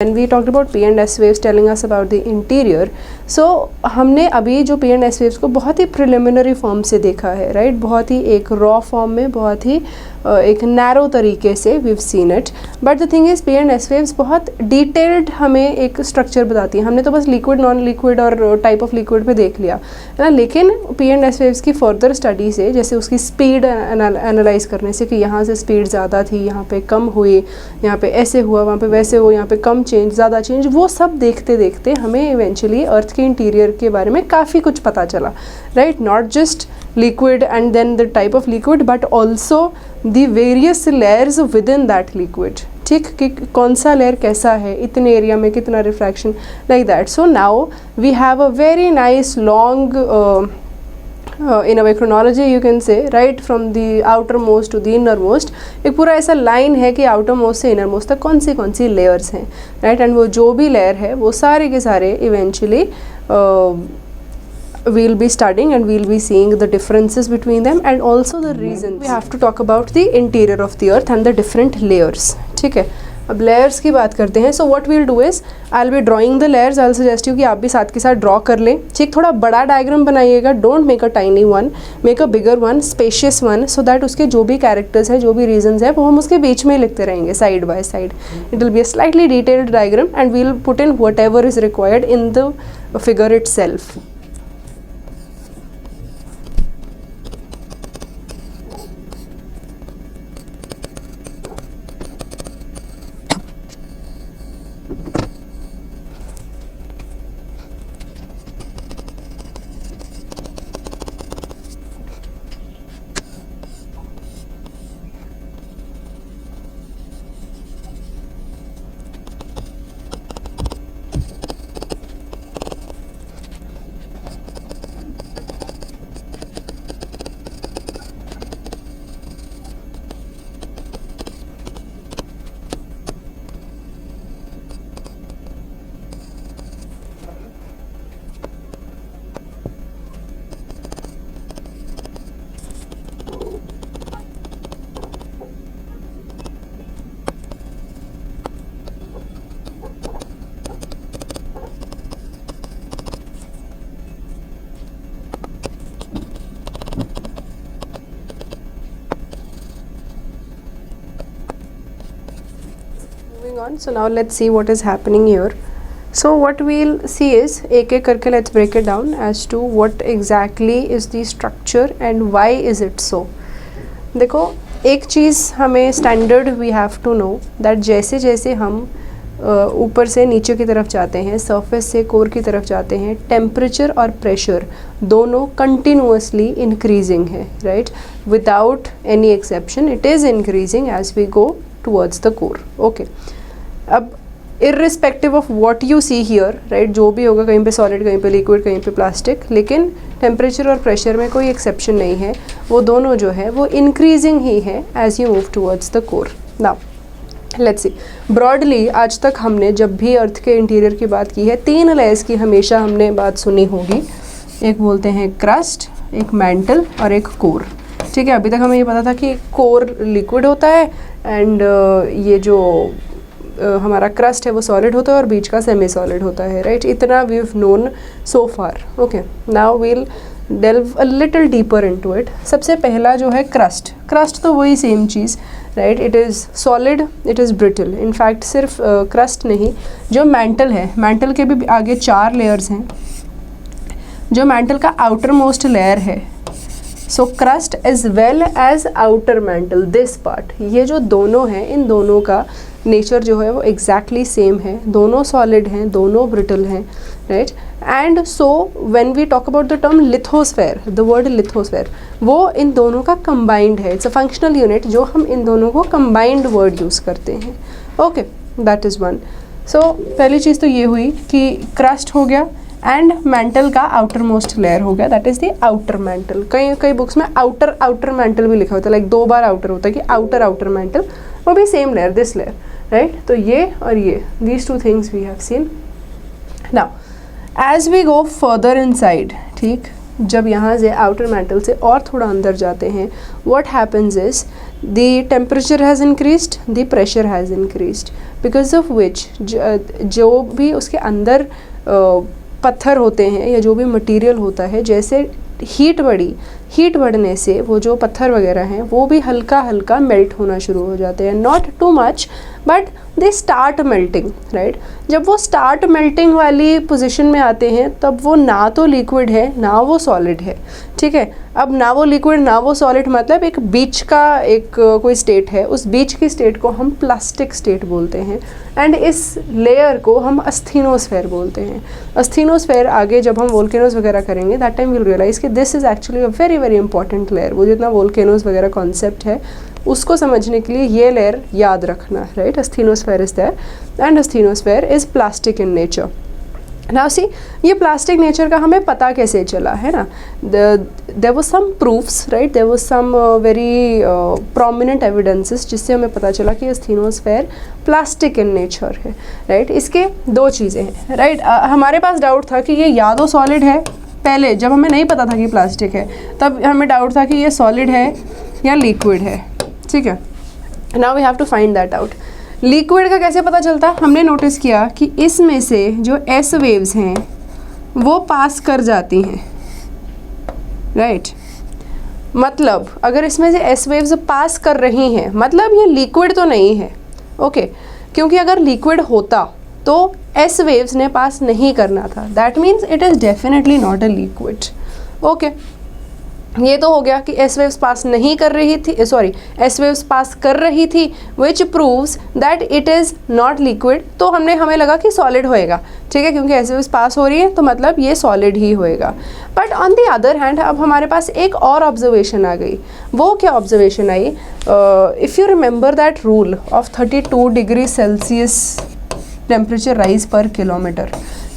When we talked about P and S waves telling us about the interior, so हमने अभी जो P and S waves को बहुत ही preliminary form से देखा है, राइट बहुत ही एक रॉ फॉर्म में, बहुत ही एक नैरो तरीके से we've seen it. But the thing is P and S waves बहुत डिटेल्ड हमें एक स्ट्रक्चर बताती हैं. हमने तो बस लिक्विड नॉन लिक्विड और टाइप ऑफ लिक्विड पे देख लिया है ना, लेकिन P and S waves की फर्दर स्टडी से, जैसे उसकी स्पीड एनालाइज करने से कि यहाँ से स्पीड ज़्यादा थी, यहाँ पे कम हुई, यहाँ पे ऐसे हुआ, वहाँ पे वैसे हुआ, यहाँ पे कम चेंज, ज़्यादा चेंज, वो सब देखते देखते हमें इवेंचुअली अर्थ के इंटीरियर के बारे में काफ़ी कुछ पता चला, right. Not just liquid and then the type of liquid but also the various layers within that liquid. ठीक कि कौन सा लेयर कैसा है, इतने एरिया में कितना refraction, like that. So now we have a very nice long in our chronology you can say, right from the outermost to the innermost, एक पूरा ऐसा लाइन है कि outermost से innermost तक कौन सी layers हैं, right. and वो जो भी layer है वो सारे के सारे eventually we'll be studying and we'll be seeing the differences between them and also the reasons. We have to talk about the interior of the earth and the different layers. ठीक है, अब layers की बात करते हैं. So what we'll do is I will be drawing the layers. I will suggest you कि आप भी साथ के साथ ड्रॉ कर लें. ठीक, थोड़ा बड़ा डायग्राम बनाइएगा, don't make a tiny one, make a bigger one, spacious one, so that उसके जो भी कैरेक्टर्स हैं, जो भी रीजंस है, वो हम उसके बीच में लिखते रहेंगे side by side. It will be a slightly detailed diagram and we'll put in whatever is required in the figure itself. On. So now let's see what is happening here. So what we'll see is एक एक करके let's break it down as to what exactly is the structure and why is it so. देखो, एक चीज़ हमें standard we have to know that जैसे जैसे हम ऊपर से नीचे की तरफ जाते हैं, सरफेस से कोर की तरफ जाते हैं, टेम्परेचर और प्रेशर दोनों कंटिन्यूसली इंक्रीजिंग है, right. Without any exception it is increasing as we go towards the core. Okay, अब irrespective of what you see here, right, जो भी होगा, कहीं पे सॉलिड, कहीं पे लिक्विड, कहीं पे प्लास्टिक, लेकिन टेम्परेचर और प्रेशर में कोई एक्सेप्शन नहीं है. वो दोनों जो है वो इंक्रीजिंग ही है as you move towards the core. Now let's see, broadly आज तक हमने जब भी अर्थ के इंटीरियर की बात की है, 3 लेयर्स की हमेशा हमने बात सुनी होगी. एक बोलते हैं क्रस्ट, एक मैंटल और एक कोर. ठीक है, अभी तक हमें ये पता था कि कोर लिक्विड होता है एंड ये जो हमारा क्रस्ट है वो सॉलिड होता है और बीच का सेमी सॉलिड होता है, राइट. इतना we have known so far. Okay, now we'll delve a little deeper into it. सबसे पहला जो है क्रस्ट. क्रस्ट तो वही same cheese, right. It is solid, it is brittle. In fact सिर्फ क्रस्ट नहीं, जो मैंटल है, मैंटल के भी आगे 4 लेयर्स हैं. जो मैंटल का आउटर मोस्ट लेयर है, so crust as well as outer mantle, this part, ये जो दोनों हैं, इन दोनों का नेचर जो है वो एग्जैक्टली सेम है. दोनों सॉलिड हैं, दोनों ब्रिटल हैं, right. And so when we talk about the term lithosphere, the word lithosphere, वो इन दोनों का कंबाइंड है. इट्स अ फंक्शनल यूनिट जो हम इन दोनों को कंबाइंड वर्ड यूज़ करते हैं. Okay, that is one. So पहली चीज़ तो ये हुई कि क्रस्ट हो गया एंड मैंटल का आउटर मोस्ट लेयर हो गया, that is the outer mantle. कई बुक्स में आउटर मैंटल भी लिखा होता है, लाइक 2 बार आउटर होता है कि आउटर मैंटल, वो भी same layer, this layer, right. तो ये और ये, these 2 things we have seen. Now as we go further inside, ठीक, जब यहाँ से आउटर मैंटल से और थोड़ा अंदर जाते हैं, what happens is the temperature has increased, the pressure has increased, because of विच जो भी उसके अंदर पत्थर होते हैं या जो भी मटेरियल होता है, जैसे हीट बढ़ने से वो जो पत्थर वगैरह हैं वो भी हल्का हल्का मेल्ट होना शुरू हो जाते हैं, not too much but they start melting, right. जब वो स्टार्ट मेल्टिंग वाली पोजीशन में आते हैं तब वो ना तो लिक्विड है ना वो सॉलिड है, ठीक है। अब ना वो लिक्विड ना वो सॉलिड मतलब एक बीच का एक कोई स्टेट है, उस बीच की स्टेट को हम प्लास्टिक स्टेट बोलते हैं एंड इस लेयर को हम अस्थिनोस्फेयर बोलते हैं। अस्थिनोस्फेयर आगे जब हम वोल्केनोज वगैरह करेंगे दैट टाइम विल रियलाइज कि this is actually a very very important layer. वो जितना वोल्केनोज वगैरह कॉन्सेप्ट है उसको समझने के लिए ये लेयर याद रखना, right. Asthenosphere is there and asthenosphere is plastic in nature. Now see, ये प्लास्टिक नेचर का हमें पता कैसे चला, है ना। There was some proofs, right, there was some very prominent evidences जिससे हमें पता चला कि अस्थिनोस्फेयर प्लास्टिक इन नेचर है, राइट। इसके दो चीज़ें हैं, राइट। हमारे पास डाउट था कि ये या तो सॉलिड है, पहले जब हमें नहीं पता था कि प्लास्टिक है तब हमें डाउट था कि ये सॉलिड है या लिक्विड है, ठीक है। Now we have to find that out. Liquid का कैसे पता चलता? हमने नोटिस किया कि इसमें से जो एस वेव्स हैं वो पास कर जाती हैं, राइट। मतलब अगर इसमें से एस वेव्स पास कर रही हैं मतलब ये लिक्विड तो नहीं है, ओके। क्योंकि अगर लिक्विड होता तो एस वेव्स ने पास नहीं करना था, that means it is definitely not a liquid, okay. ये तो हो गया कि एस वेव्स पास नहीं कर रही थी, सॉरी एस वेव्स पास कर रही थी which proves that it is not liquid. तो हमें लगा कि सॉलिड होएगा, ठीक है, क्योंकि एस वेव्स पास हो रही है तो मतलब ये सॉलिड ही होएगा। But on the other hand अब हमारे पास एक और ऑब्जर्वेशन आ गई। वो क्या observation I? If you remember that rule of 32 degree Celsius temperature rise पर किलोमीटर,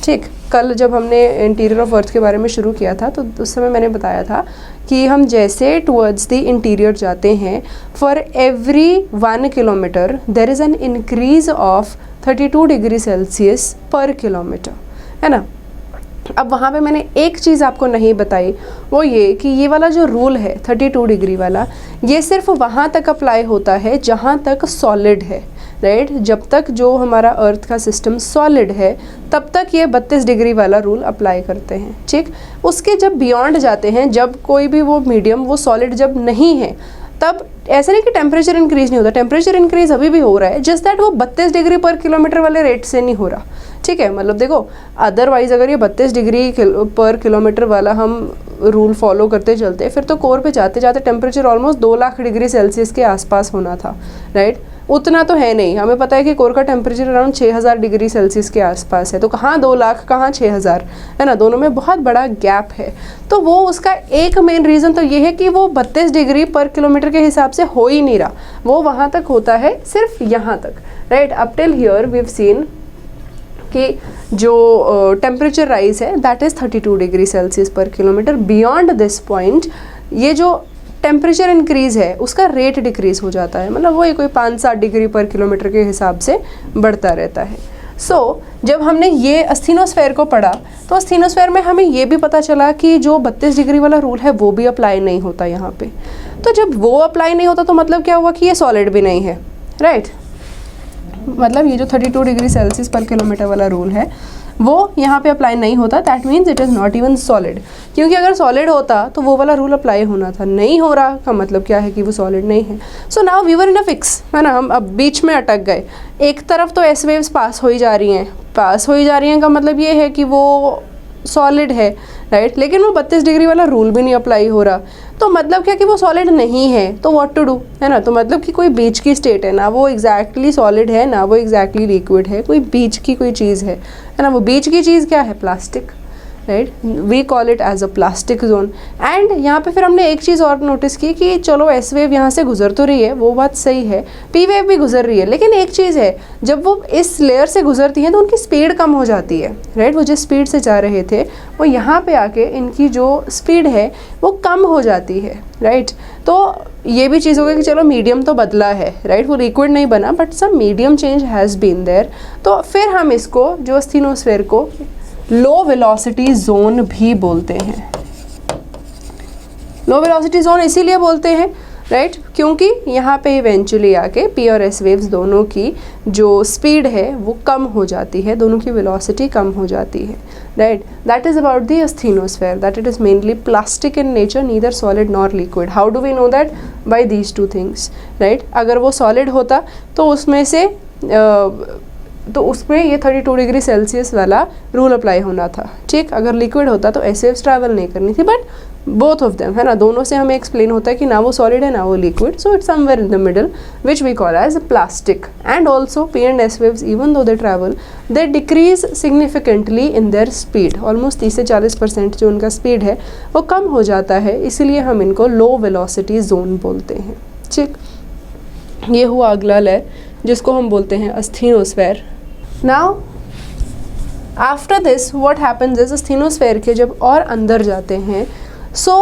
ठीक। कल जब हमने इंटीरियर ऑफ अर्थ के बारे में शुरू किया था तो उस समय मैंने बताया था कि हम जैसे टुवर्ड्स द इंटीरियर जाते हैं, for every 1 kilometre there is an increase of 32 degree Celsius per kilometre, है ना। अब वहाँ पे मैंने एक चीज़ आपको नहीं बताई, वो ये कि ये वाला जो रूल है 32 डिग्री वाला, ये सिर्फ वहाँ तक अप्लाई होता है जहाँ तक सॉलिड है, राइट। जब तक जो हमारा अर्थ का सिस्टम सॉलिड है तब तक ये 32 डिग्री वाला रूल अप्लाई करते हैं, ठीक। उसके जब बियॉन्ड जाते हैं, जब कोई भी वो मीडियम वो सॉलिड जब नहीं है, तब ऐसा नहीं कि टेम्परेचर इंक्रीज नहीं होता, टेम्परेचर इंक्रीज अभी भी हो रहा है, जस्ट दैट वो 32 डिग्री पर किलोमीटर वाले रेट से नहीं हो रहा, ठीक है। मतलब देखो, अदरवाइज अगर ये 32 डिग्री पर किलोमीटर वाला हम रूल फॉलो करते चलते फिर तो कोर पे जाते जाते temperature almost 2 lakh degree Celsius के आसपास होना था, राइट। उतना तो है नहीं, हमें पता है कि कोर का टेम्परेचर अराउंड 6000 डिग्री सेल्सियस के आसपास है, तो कहाँ 2 लाख कहाँ 6000, है ना, दोनों में बहुत बड़ा गैप है। तो वो उसका एक मेन रीज़न तो ये है कि वो 32 डिग्री पर किलोमीटर के हिसाब से हो ही नहीं रहा, वो वहाँ तक होता है सिर्फ यहाँ तक, right. Up till here we have seen कि जो टेम्परेचर राइज है that is 32 degree Celsius per kilometre. Beyond this point ये जो टेम्परेचर इंक्रीज़ है उसका रेट डिक्रीज़ हो जाता है, मतलब वही कोई 5-7 डिग्री पर किलोमीटर के हिसाब से बढ़ता रहता है। जब हमने ये अस्थिनोस्फेयर को पढ़ा तो अस्थिनोस्फेयर में हमें ये भी पता चला कि जो 32 डिग्री वाला रूल है वो भी अप्लाई नहीं होता यहाँ पे। तो जब वो अप्लाई नहीं होता तो मतलब क्या हुआ कि ये सॉलिड भी नहीं है, राइट। मतलब ये जो 32 डिग्री सेल्सियस पर किलोमीटर वाला रूल है वो यहाँ पे अप्लाई नहीं होता, that means it is not even solid. क्योंकि अगर सॉलिड होता तो वो वाला रूल अप्लाई होना था, नहीं हो रहा का मतलब क्या है कि वो सॉलिड नहीं है। So now we were in a fix, है ना, हम अब बीच में अटक गए। एक तरफ तो एस वेव्स पास हो ही जा रही हैं का मतलब ये है कि वो सॉलिड है, राइट, लेकिन वो 32 डिग्री वाला रूल भी नहीं अप्लाई हो रहा, तो मतलब क्या कि वो सॉलिड नहीं है, तो व्हाट टू डू, है ना। तो मतलब कि कोई बीच की स्टेट है, ना वो एग्जैक्टली सॉलिड है ना वो एग्जैक्टली लिक्विड है, कोई बीच की कोई चीज़ है ना। वो बीच की चीज़ क्या है? Plastic, right, we call it as a plastic zone. And यहाँ पे फिर हमने एक चीज़ और नोटिस की कि चलो एस वेव यहाँ से गुजर तो रही है, वो बात सही है, पी वेव भी गुजर रही है, लेकिन एक चीज़ है, जब वो इस लेयर से गुजरती हैं तो उनकी स्पीड कम हो जाती है, राइट। वो जिस स्पीड से जा रहे थे वो यहाँ पे आके इनकी जो स्पीड है वो कम हो जाती है, राइट। तो ये भी चीज़ हो गई कि चलो मीडियम तो बदला है, राइट, वो लिक्विड नहीं बना but some medium change has been there. तो फिर हम इसको जो अस्थिनोस्फेयर को लो वेलोसिटी जोन भी बोलते हैं, लो वेलोसिटी जोन इसीलिए बोलते हैं, राइट, क्योंकि यहाँ पे इवेंचुअली आके पी और एस वेव्स दोनों की जो स्पीड है वो कम हो जाती है, दोनों की वेलोसिटी कम हो जाती है, right. That is about the asthenosphere, that it is mainly plastic in nature, neither solid nor liquid. How do we know that? By these two things, right. अगर वो सॉलिड होता तो उसमें से उसमें ये 32 डिग्री सेल्सियस वाला रूल अप्लाई होना था, ठीक. अगर लिक्विड होता तो ऐसे ट्रैवल नहीं करनी थी, बट बोथ ऑफ देम, है ना, दोनों से हमें एक्सप्लेन होता है कि ना वो सॉलिड है ना वो liquid. So it's somewhere in the middle which we call as plastic. And also P and S waves even though they travel, they decrease significantly in their speed. Almost 30 से 40% जो उनका स्पीड है वो कम हो जाता है, इसीलिए हम इनको लो वेलोसिटी जोन बोलते हैं, ठीक. ये हुआ अगला लेयर जिसको हम बोलते हैं asthenosphere. Now after this what happens is asthenosphere के जब और अंदर जाते हैं, सो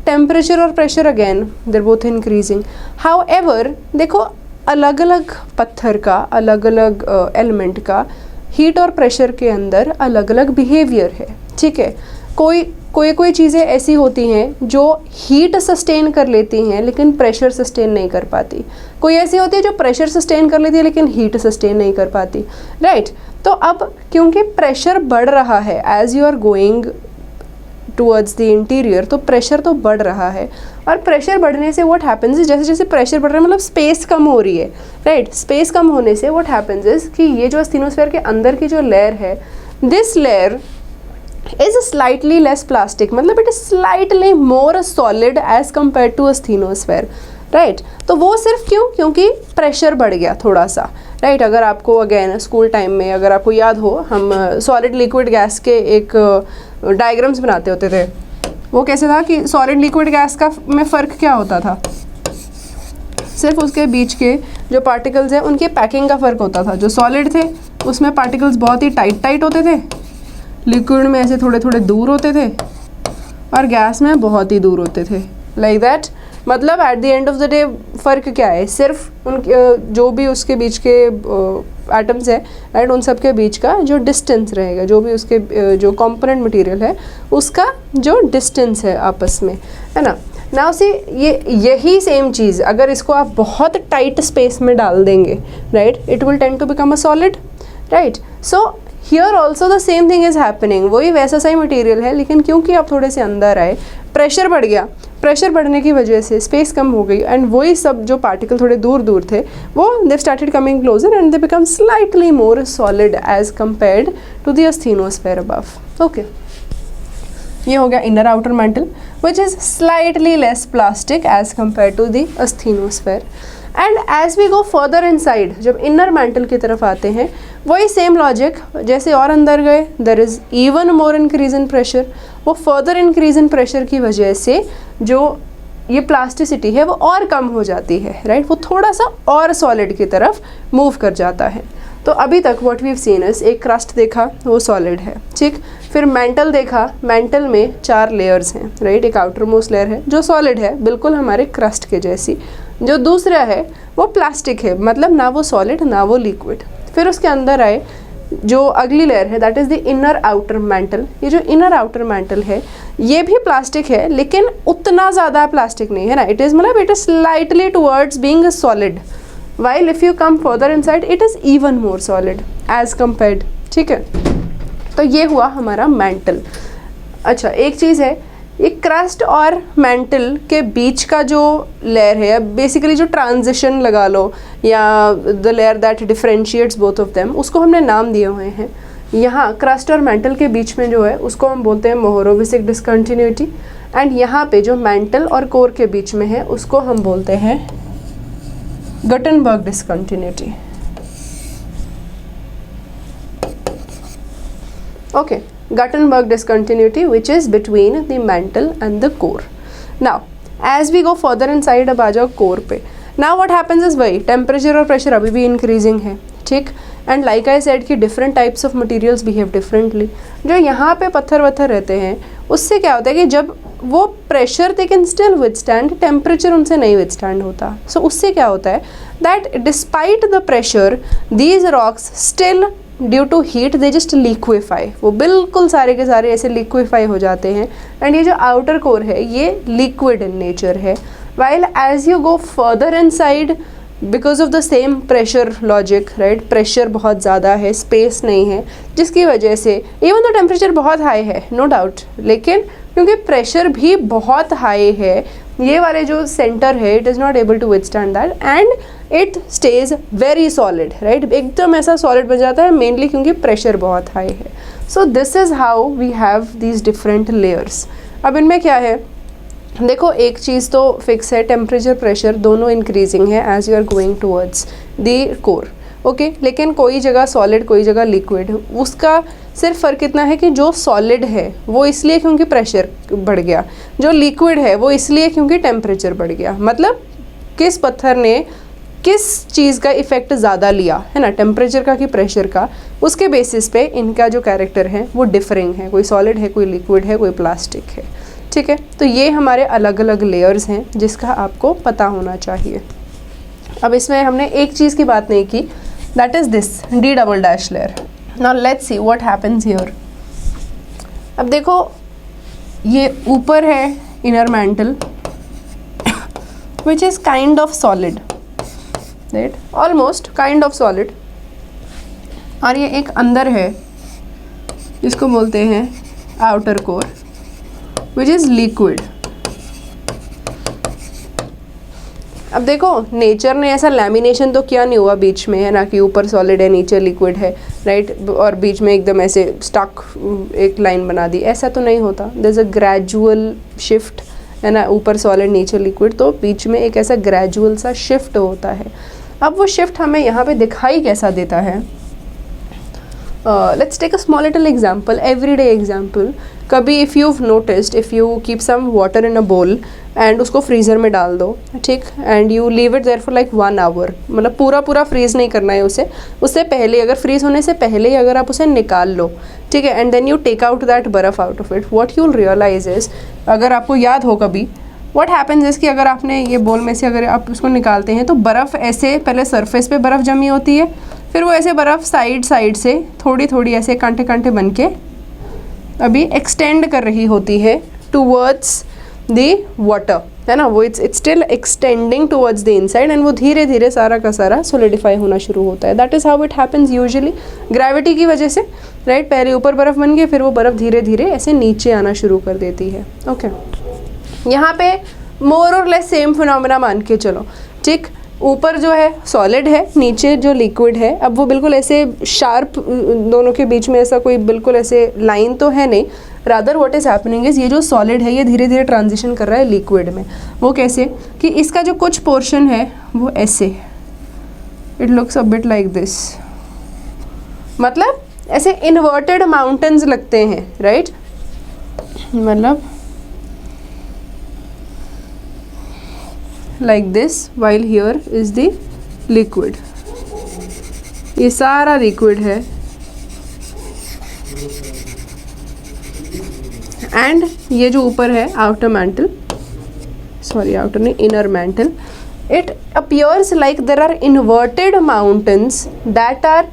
टेम्परेचर और pressure again there both increasing. However देखो अलग अलग पत्थर का, अलग अलग एलिमेंट का हीट और प्रेशर के अंदर अलग अलग बिहेवियर है, ठीक है. कोई चीज़ें ऐसी होती हैं जो हीट सस्टेन कर लेती हैं लेकिन प्रेशर सस्टेन नहीं कर पाती. कोई ऐसी होती है जो प्रेशर सस्टेन कर लेती है लेकिन हीट सस्टेन नहीं कर पाती, राइट. तो अब क्योंकि प्रेशर बढ़ रहा है as you are going towards the interior, तो प्रेशर तो बढ़ रहा है. और प्रेशर बढ़ने से व्हाट हैपेंस इज, जैसे जैसे प्रेशर बढ़ रहा है मतलब स्पेस कम हो रही है, राइट. स्पेस कम होने से व्हाट हैपेंस इज कि ये जो asthenosphere के अंदर की जो लेयर है, this layer is slightly less plastic, मतलब it is slightly more solid as compared to asthenosphere, right. तो वो सिर्फ क्योंकि प्रेशर बढ़ गया थोड़ा सा, राइट. अगर आपको अगेन स्कूल टाइम में अगर आपको याद हो, हम सॉलिड लिक्विड गैस के एक डायग्राम्स बनाते होते थे. वो कैसे था कि सॉलिड लिक्विड गैस का में फ़र्क क्या होता था, सिर्फ उसके बीच के जो पार्टिकल्स हैं उनके पैकिंग का फ़र्क होता था. जो सॉलिड थे उसमें पार्टिकल्स बहुत ही टाइट होते थे, लिक्विड में ऐसे थोड़े थोड़े दूर होते थे, और गैस में बहुत ही दूर होते थे, लाइक दैट. मतलब at the end of the day फ़र्क क्या है, सिर्फ उन जो भी उसके बीच के एटम्स है, राइट, उन सब के बीच का जो डिस्टेंस रहेगा, जो भी उसके जो कंपोनेंट मटेरियल है उसका जो डिस्टेंस है आपस में, है ना. नाउ सी यही सेम चीज़ अगर इसको आप बहुत टाइट स्पेस में डाल देंगे, right, it will tend to become a solid, right. So here also the same thing is happening. वही वैसा सही मटेरियल है लेकिन क्योंकि आप थोड़े से अंदर आए, प्रेशर बढ़ गया, प्रेशर बढ़ने की वजह से स्पेस कम हो गई, एंड वही सब जो पार्टिकल थोड़े दूर दूर थे वो they started coming closer and they become slightly more solid as compared to the asthenosphere above. Okay, ये हो गया inner outer mantle which is slightly less plastic as compare to the asthenosphere. And as we go further inside, जब inner mantle की तरफ आते हैं, वही same logic, जैसे और अंदर गए there is even more increase in pressure. वो फर्दर इंक्रीज इन प्रेशर की वजह से जो ये प्लास्टिसिटी है वो और कम हो जाती है, राइट. वो थोड़ा सा और सॉलिड की तरफ मूव कर जाता है. तो अभी तक what we have seen is एक क्रस्ट देखा वो सॉलिड है, ठीक. फिर मेंटल देखा, मेंटल में 4 लेयर्स हैं, राइट. एक आउटर मोस्ट लेयर है जो सॉलिड है बिल्कुल हमारे क्रस्ट के जैसी, जो दूसरा है वो प्लास्टिक है, मतलब ना वो सॉलिड ना वो लिक्विड. फिर उसके अंदर आए जो अगली लेयर है that is the inner outer mental. ये जो इनर आउटर मेंटल है ये भी प्लास्टिक है लेकिन उतना ज़्यादा प्लास्टिक नहीं है ना. इट इज़ मतलब it is slightly towards being a solid, while if you come further inside it is even more solid as compared, ठीक है. तो ये हुआ हमारा मेंटल. अच्छा, एक चीज़ है, ये क्रस्ट और मेंटल के बीच का जो लेयर है, बेसिकली जो ट्रांजिशन लगा लो या the layer that differentiates both of them, उसको हमने नाम दिए हुए हैं. यहाँ क्रस्ट और मेंटल के बीच में जो है उसको हम बोलते हैं मोहोरोविसिक डिसकंटिन्यूटी, एंड यहाँ पे जो मेंटल और कोर के बीच में है उसको हम बोलते हैं Gutenberg discontinuity. Okay, Gutenberg discontinuity which is between the mantle and the core. Now, as we go further inside अब आ जाओ core पे. Now what happens is वही temperature और pressure अभी भी increasing है, ठीक. And like I said कि different types of materials behave differently. जो यहाँ पे पत्थर वत्थर रहते हैं उससे क्या होता है कि जब वो pressure they can still withstand, temperature उनसे नहीं विदस्टैंड होता. सो उससे क्या होता है that despite the pressure these rocks still due to heat they just liquefy, वो बिल्कुल सारे के सारे ऐसे लिक्विफाई हो जाते हैं। एंड ये जो आउटर कोर है ये लिक्विड इन नेचर है। While as you go further inside, because of the same pressure logic, right, pressure बहुत ज़्यादा है, स्पेस नहीं है, जिसकी वजह से इवन तो टेम्परेचर बहुत हाई है नो डाउट, लेकिन क्योंकि प्रेशर भी बहुत हाई है, ये वाले जो सेंटर है it is not able to withstand that and it stays very solid, right, एकदम ऐसा सॉलिड बन जाता है, मेनली क्योंकि प्रेशर बहुत हाई है। So this is how we have these different layers. अब इनमें क्या है, देखो एक चीज़ तो फिक्स है, टेम्परेचर प्रेशर दोनों इंक्रीजिंग है as you are going towards the core, okay, लेकिन कोई जगह सॉलिड कोई जगह लिक्विड, उसका सिर्फ फ़र्क इतना है कि जो सॉलिड है वो इसलिए क्योंकि प्रेशर बढ़ गया, जो लिक्विड है वो इसलिए क्योंकि टेम्परेचर बढ़ गया। मतलब किस पत्थर ने किस चीज़ का इफ़ेक्ट ज़्यादा लिया है ना, टेम्परेचर का कि प्रेशर का, उसके बेसिस पे इनका जो कैरेक्टर है वो डिफरिंग है, कोई सॉलिड है, कोई लिक्विड है, कोई प्लास्टिक है, ठीक है। तो ये हमारे अलग अलग लेयर्स हैं जिसका आपको पता होना चाहिए। अब इसमें हमने एक चीज़ की बात नहीं की, that is this D double dash layer. Now let's see what happens here. अब देखो ये ऊपर है inner mantle which is kind of solid, right, almost kind of solid, और ये एक अंदर है जिसको बोलते हैं outer core which is liquid. अब देखो नेचर ने ऐसा लैमिनेशन तो किया नहीं हुआ बीच में, है ना, कि ऊपर सॉलिड है नीचे लिक्विड है, राइट, और बीच में एकदम ऐसे स्टक एक लाइन बना दी, ऐसा तो नहीं होता। There is a gradual shift, है ना, ऊपर सॉलिड नीचे लिक्विड, तो बीच में एक ऐसा ग्रेजुअल सा शिफ्ट होता है। अब वो शिफ्ट हमें यहाँ पे दिखाई कैसा देता है, let's take a small little example, everyday example. कभी if you noticed, if you keep some water in a bowl and उसको फ्रीज़र में डाल दो, ठीक, and you leave it there for like 1 hour, मतलब पूरा पूरा फ्रीज़ नहीं करना है उसे, उससे पहले अगर फ्रीज़ होने से पहले ही अगर आप उसे निकाल लो, ठीक है, and then you take out that बर्फ़ out of it, what you will realize is, अगर आपको याद हो कभी, व्हाट हैपेंस इज़ कि अगर आपने ये बोल में से अगर आप उसको निकालते हैं तो बर्फ़ ऐसे पहले सरफेस पे बर्फ़ जमी होती है, फिर वो ऐसे बर्फ़ साइड साइड से थोड़ी थोड़ी ऐसे कांटे कांटे बन के अभी एक्सटेंड कर रही होती है टूवर्ड्स द वाटर, है ना, वो it's still extending towards the inside and वो धीरे धीरे सारा का सारा सोलिडिफाई होना शुरू होता है। That is how it happens usually, gravity की वजह से, राइट, पहले ऊपर बर्फ़ बन गई, फिर वो बर्फ़ धीरे धीरे ऐसे नीचे आना शुरू कर देती है। ओके, यहाँ पे मोर और लेस सेम फिनोमेना मान के चलो, ठीक, ऊपर जो है सॉलिड है, नीचे जो लिक्विड है, अब वो बिल्कुल ऐसे शार्प दोनों के बीच में ऐसा कोई बिल्कुल ऐसे लाइन तो है नहीं, rather what is happening is ये जो सॉलिड है ये धीरे धीरे ट्रांजिशन कर रहा है लिक्विड में। वो कैसे कि इसका जो कुछ पोर्शन है वो ऐसे, it looks a bit like this, मतलब ऐसे इन्वर्टेड माउंटेन्स लगते हैं, राइट, मतलब like this, while here is the liquid, ये सारा लिक्विड है एंड ये जो ऊपर है आउटर मैंटल, सॉरी आउटर नहीं, inner mantle, it appears like there are inverted mountains that are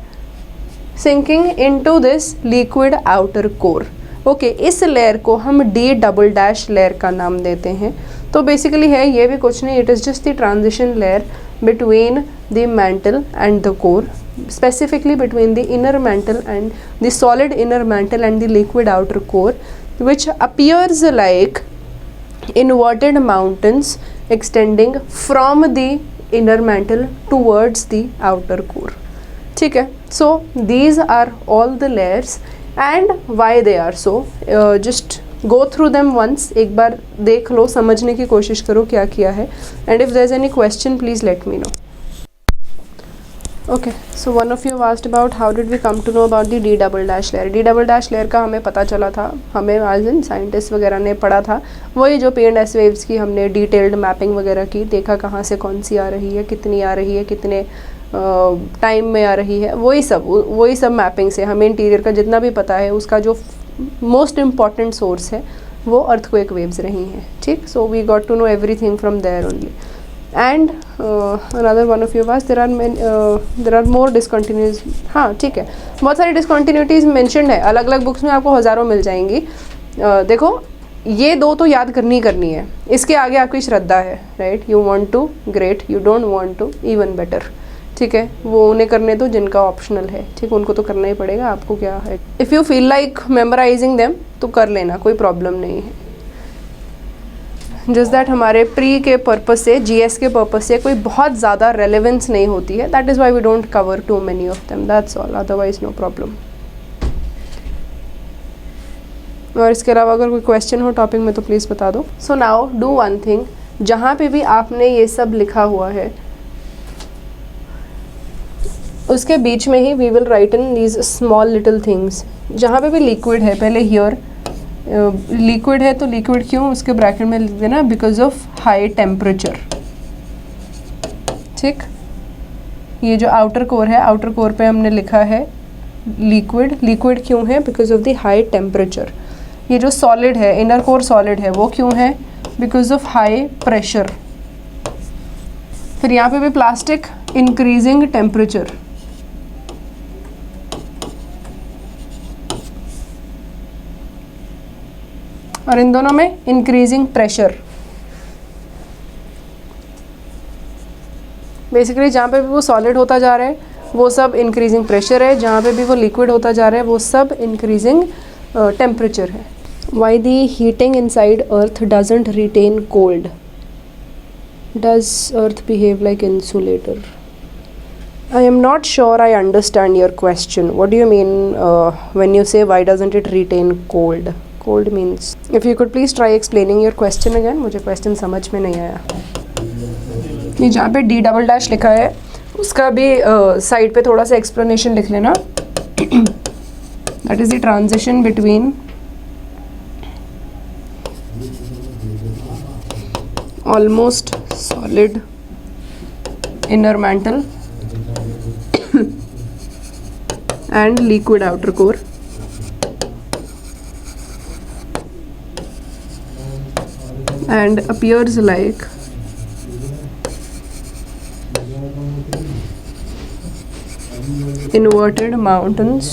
sinking into this liquid outer core। Okay, इस layer को हम डी डबल डैश लेयर का नाम देते हैं। तो बेसिकली है ये भी कुछ नहीं, it is just the transition layer between the mantle and the core, specifically between the inner mantle and the solid inner mantle and the liquid outer core, which appears like inverted mountains extending from the inner mantle towards the outer core। ठीक है, so these are all the layers and why they are so, just go through them once, एक बार देख लो, समझने की कोशिश करो क्या किया है, and if there is any question please let me know। Okay, so one of you asked about how did we come to know about the D double dash layer. D double dash layer का हमें पता चला था, हमें आज इन scientist वगैरह ने पढ़ा था, वही जो पी एंड एस वेव्स की हमने डिटेल्ड मैपिंग वगैरह की, देखा कहाँ से कौन सी आ रही है, कितनी आ रही है, कितने टाइम में आ रही है, वही सब मैपिंग से हमें इंटीरियर का जितना भी पता है उसका जो मोस्ट इम्पॉर्टेंट सोर्स है वो अर्थक्वेक वेव्स रही हैं। ठीक, so we got to know everything from there only. And another one of your pass there are more discontinuities. हाँ ठीक है, बहुत सारी डिसकंटिन्यूटीज मेंशन्ड है, अलग अलग बुक्स में आपको हज़ारों मिल जाएंगी। देखो ये दो तो याद करनी है, इसके आगे आपकी श्रद्धा है, right. You want to, great, you don't want to, even better, ठीक है। वो उन्हें करने दो जिनका ऑप्शनल है, ठीक, उनको तो करना ही पड़ेगा, आपको क्या है। If you feel like memorising them तो कर लेना, कोई प्रॉब्लम नहीं है। जस्ट दैट हमारे प्री के पर्पस से, जीएस के पर्पस से कोई बहुत ज़्यादा रेलेवेंस नहीं होती है, that is why we don't cover too many of them, that's all, otherwise no problem. और इसके अलावा अगर कोई क्वेश्चन हो टॉपिक में तो प्लीज़ बता दो। So now do one thing, जहाँ पे भी आपने ये सब लिखा हुआ है उसके बीच में ही we will write in these small little things. जहाँ पे भी लिक्विड है, पहले हियर लिक्विड है तो लिक्विड क्यों, उसके ब्रैकेट में लिख देना बिकॉज ऑफ हाई टेम्परेचर, ठीक। ये जो आउटर कोर है, आउटर कोर पे हमने लिखा है लिक्विड, लिक्विड क्यों है, because of the high temperature. ये जो सॉलिड है, इनर कोर सॉलिड है, वो क्यों है, बिकॉज ऑफ हाई प्रेशर। फिर यहाँ पे भी प्लास्टिक, इंक्रीजिंग टेम्परेचर, और इन दोनों में इंक्रीजिंग प्रेशर। बेसिकली जहाँ पे भी वो सॉलिड होता जा रहा है वो सब इंक्रीजिंग प्रेशर है, जहाँ पे भी वो लिक्विड होता जा रहा है वो सब इंक्रीजिंग टेम्परेचर है। Why the heating inside Earth doesn't retain cold, does Earth behave like insulator? I am not sure I understand your question. What do you mean when you say why doesn't it retain cold? Cold means, if you could please try explaining your question again. मुझे question समझ में नहीं आया। ये जहाँ पे D double dash लिखा है उसका भी साइड पे थोड़ा सा explanation लिख लेना। That is the transition between almost solid inner mantle and liquid outer core, and appears like inverted mountains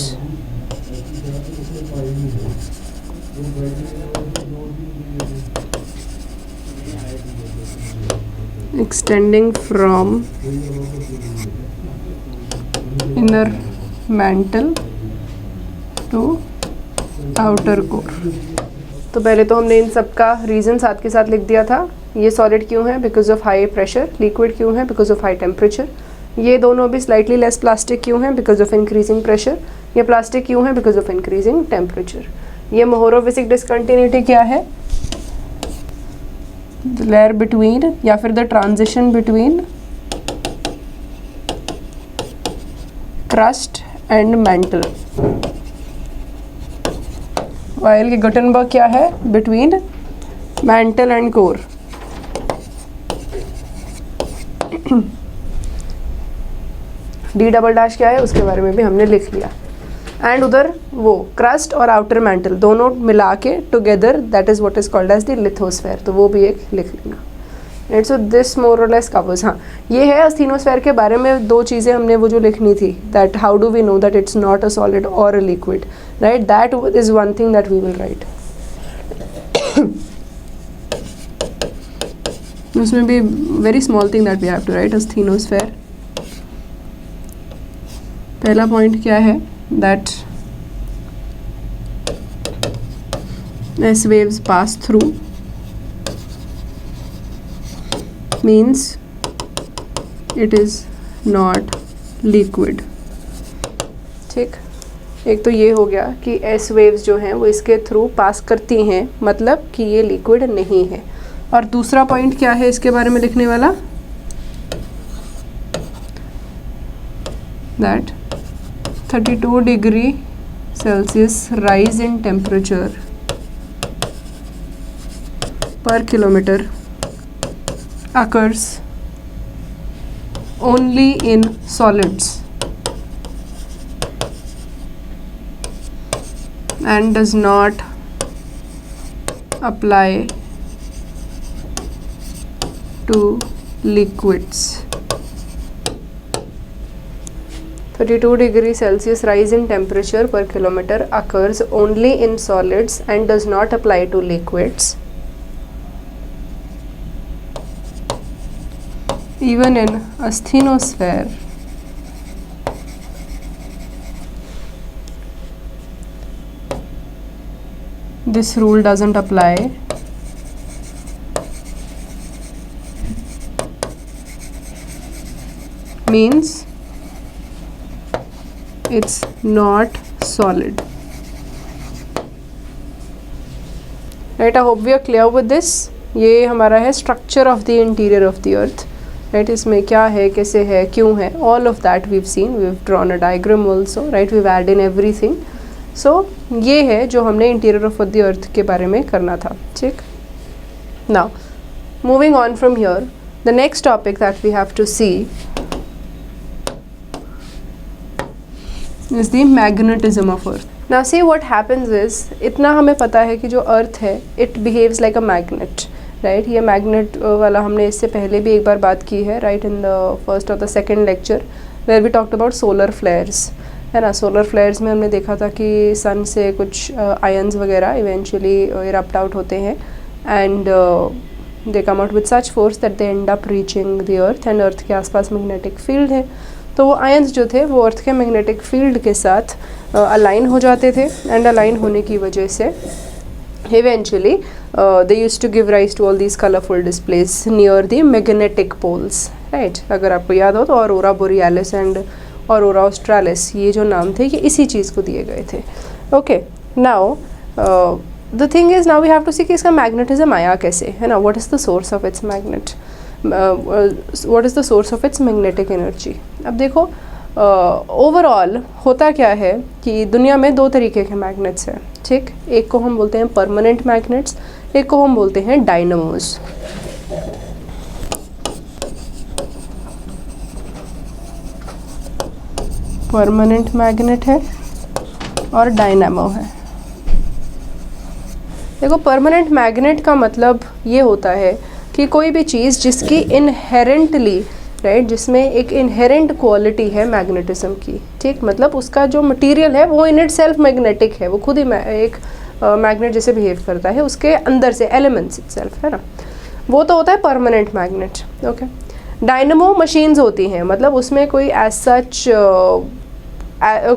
extending from inner mantle to outer core। तो पहले तो हमने इन सब का रीज़न साथ के साथ लिख दिया था। ये सॉलिड क्यों है, because of high pressure. Liquid क्यों है, बिकॉज ऑफ हाई टेम्परेचर। ये दोनों भी स्लाइटली लेस प्लास्टिक क्यों है, बिकॉज ऑफ इंक्रीजिंग प्रेशर। ये प्लास्टिक क्यों है, बिकॉज ऑफ इंक्रीजिंग टेम्परेचर। ये मोहोरोविसिक डिसकंटिन्यूटी क्या है, द लेयर बिटवीन या फिर the transition between crust and mantle. While के गुटेनबर्ग क्या है, between mantle and core. D double dash क्या है उसके बारे में भी हमने लिख लिया। एंड उधर वो क्रस्ट और आउटर मैंटल दोनों मिला के together, that is what is called as the lithosphere. तो वो भी एक लिख लेना। राइट, सो दिस मोर और लेस कवर्स। हाँ, ये है अस्थेनोस्फेयर के बारे में दो चीज़ें हमने वो जो लिखनी थी, that how do we know that it's not a solid और a liquid, right. That is one thing that we will write. उसमें भी very small thing that we have to write, asthenosphere. पहला पॉइंट क्या है, that S waves pass through means it is not liquid। ठीक, एक तो ये हो गया कि एस वेव्स जो हैं वो इसके थ्रू पास करती हैं, मतलब कि ये लिक्विड नहीं है। और दूसरा पॉइंट क्या है इसके बारे में लिखने वाला, that 32 degree Celsius rise in temperature पर kilometre occurs only in solids and does not apply to liquids. 32 degree Celsius rise in temperature per kilometer occurs only in solids and does not apply to liquids. Even in asthenosphere, this rule doesn't apply. Means it's not solid. Right, I hope we are clear with this. ये हमारा है structure of the interior of the earth. Right, इसमें क्या है, कैसे है, क्यों है, all of that we've seen. We've drawn a diagram also. Right, we've added in everything. So ये है जो हमने interior of the earth के बारे में करना था. ठीक. Now, moving on from here, the next topic that we have to see is the magnetism of earth. Now see what happens is, इतना हमें पता है कि जो earth है it behaves like a magnet, right? ये magnet वाला हमने इससे पहले भी एक बार बात की है, right, in the first or the second lecture where we talked about solar flares, है ना. solar flares में हमने देखा था कि sun से कुछ ions वगैरह eventually erupt out होते हैं and they come out with such force that they end up reaching the earth and earth के आसपास magnetic field है. तो वो आयंस जो थे वो अर्थ के मैग्नेटिक फील्ड के साथ अलाइन हो जाते थे एंड अलाइन होने की वजह से eventually they used to give rise to all these colourful displays near the magnetic poles. Right, अगर आपको याद हो तो aurora borealis and aurora australis ये जो नाम थे ये इसी चीज़ को दिए गए थे. Okay, now the thing is now we have to see कि इसका मैग्नेटिज्म आया कैसे, है ना. What is the source of its magnet, what is the source of its magnetic energy. अब देखो ओवरऑल होता क्या है कि दुनिया में दो तरीके के मैग्नेट्स हैं. ठीक, एक को हम बोलते हैं परमानेंट मैग्नेट्स, एक को हम बोलते हैं डायनामोस. परमानेंट मैग्नेट है और डायनामो है. देखो परमानेंट मैग्नेट का मतलब ये होता है कि कोई भी चीज़ जिसकी इनहेरेंटली, राइट, जिसमें एक इनहेरेंट क्वालिटी है मैग्नेटिज्म की. ठीक, मतलब उसका जो मटेरियल है वो इन इट सेल्फ मैग्नेटिक है, वो खुद ही एक मैग्नेट जैसे बिहेव करता है, उसके अंदर से एलिमेंट्स इटसेल्फ, है ना. वो तो होता है permanent magnet. Okay, dynamo machines होती हैं, मतलब उसमें कोई एज सच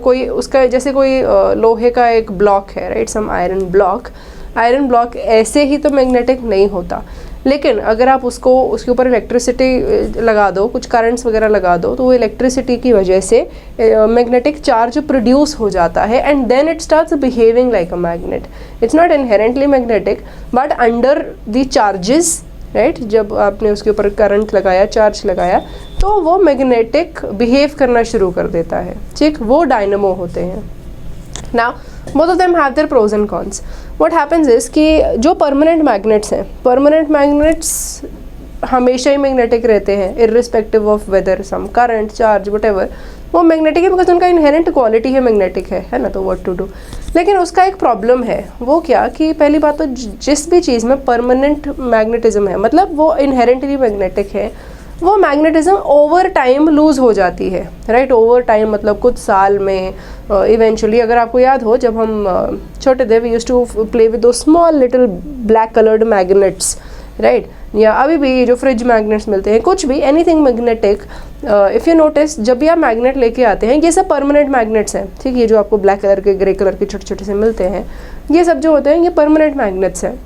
कोई उसका जैसे कोई लोहे का एक ब्लॉक है, राइट, सम आयरन ब्लॉक ऐसे ही तो मैग्नेटिक नहीं होता. लेकिन अगर आप उसको उसके ऊपर इलेक्ट्रिसिटी लगा दो, कुछ करंट्स वगैरह लगा दो, तो वो इलेक्ट्रिसिटी की वजह से मैग्नेटिक चार्ज प्रोड्यूस हो जाता है and then it starts behaving like a magnet. It's not inherently magnetic but under the charges, right, जब आपने उसके ऊपर करंट लगाया, चार्ज लगाया, तो वो मैग्नेटिक बिहेव करना शुरू कर देता है. ठीक, वो डायनामो होते हैं. Now both of them have their pros and cons. What happens is कि जो परमानेंट मैग्नेट्स हैं, परमानेंट मैग्नेट्स हमेशा ही मैग्नेटिक रहते हैं irrespective of whether some current, charge, whatever, वो मैग्नेटिक है बिकॉज उनका इनहेरेंट क्वालिटी है मैग्नेटिक है ना. तो what to do. लेकिन उसका एक प्रॉब्लम है, वो क्या कि पहली बात तो जिस भी चीज़ में परमानेंट मैग्नेटिज्म है, मतलब वो इनहेरेंटली मैग्नेटिक है, वो मैग्नेटिज्म ओवर टाइम लूज़ हो जाती है. राइट, ओवर टाइम मतलब कुछ साल में इवेंचुअली. अगर आपको याद हो जब हम छोटे थे, we used to play with two small little black coloured magnets, right, या अभी भी जो फ्रिज मैग्नेट्स मिलते हैं, कुछ भी anything magnetic, if you notice जब भी आप मैग्नेट लेके आते हैं, ये सब परमानेंट मैग्नेट्स हैं. ठीक, ये जो आपको ब्लैक कलर के, ग्रे कलर के छोटे छोटे से मिलते हैं, ये सब जो होते हैं ये परमानेंट मैग्नेट्स हैं.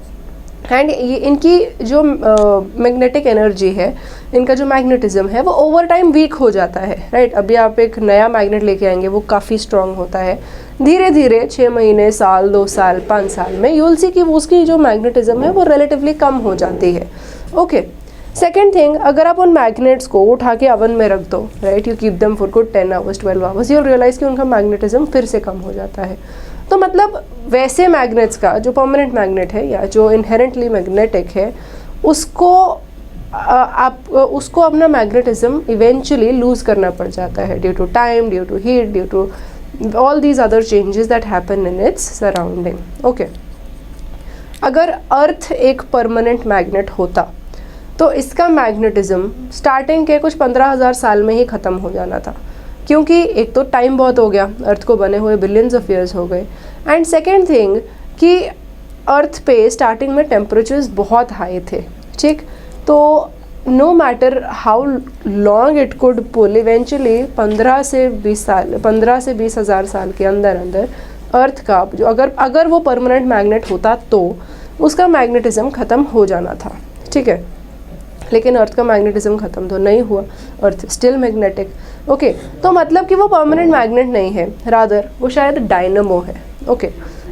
एंड ये इनकी जो मैग्नेटिक एनर्जी है, इनका जो मैग्नेटिज्म है, वो ओवर टाइम वीक हो जाता है. राइट, अभी आप एक नया मैग्नेट लेके आएंगे, वो काफ़ी स्ट्रांग होता है. धीरे धीरे 6 महीने, साल, 2 साल, 5 साल में यू विल सी कि उसकी जो मैग्नेटिज्म है वो रिलेटिवली कम हो जाती है. ओके, सेकेंड थिंग, अगर आप उन मैग्नेट्स को उठा के ओवन में रख दो, right, you keep them for good 10 hours 12 hours, you will realise कि उनका मैग्नेटिज्म फिर से कम हो जाता है. तो मतलब वैसे मैग्नेट्स का जो परमानेंट मैग्नेट है या जो इनहेरेंटली मैग्नेटिक है, उसको उसको अपना मैग्नेटिज्म इवेंचुअली लूज़ करना पड़ जाता है due to time, due to heat, due to all these other changes that happen in its surrounding. Okay, अगर अर्थ एक परमानेंट मैग्नेट होता तो इसका मैग्नेटिज्म स्टार्टिंग के कुछ 15,000 साल में ही ख़त्म हो जाना था, क्योंकि एक तो टाइम बहुत हो गया, अर्थ को बने हुए बिलियंस ऑफ ईयर्स हो गए, एंड सेकेंड थिंग कि अर्थ पे स्टार्टिंग में टेम्परेचर्स बहुत हाई थे, ठीक। तो no matter how long it could pull, eventually 15 से 20,000 साल के अंदर अंदर अर्थ का जो अगर वो परमानेंट मैग्नेट होता तो उसका मैग्नेटिज्म ख़त्म हो जाना था, ठीक है। लेकिन अर्थ का मैग्नेटिज्म ख़त्म तो नहीं हुआ, अर्थ स्टिल मैग्नेटिक, ओके। तो मतलब कि वो परमानेंट मैग्नेट नहीं है, रादर वो शायद डायनमो है, ओके।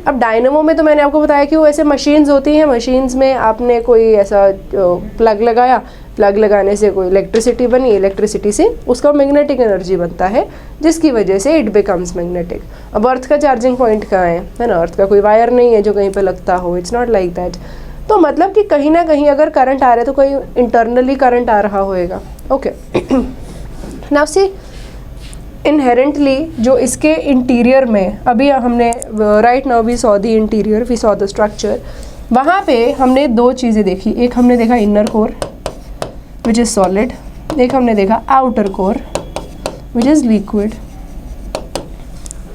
अब डायनमो में तो मैंने आपको बताया कि वो ऐसे मशीन्स होती हैं, मशीन्स में आपने कोई ऐसा प्लग लगाया, प्लग लगाने से कोई इलेक्ट्रिसिटी बनी, इलेक्ट्रिसिटी से उसका मैग्नेटिक एनर्जी बनता है, जिसकी वजह से इट बिकम्स मैग्नेटिक। अब अर्थ का चार्जिंग पॉइंट कहाँ है ना, अर्थ का कोई वायर नहीं है जो कहीं पे लगता हो, इट्स नॉट लाइक दैट। तो मतलब कि कहीं ना कहीं अगर करंट आ रहा है तो कोई इंटरनली करंट आ रहा होएगा, ओके। नाउ सी इनहेरेंटली जो इसके इंटीरियर में अभी हमने right now we saw the interior, we saw the structure, वहाँ पे हमने दो चीज़ें देखी, एक हमने देखा inner core which is solid, एक हमने देखा outer core which is liquid.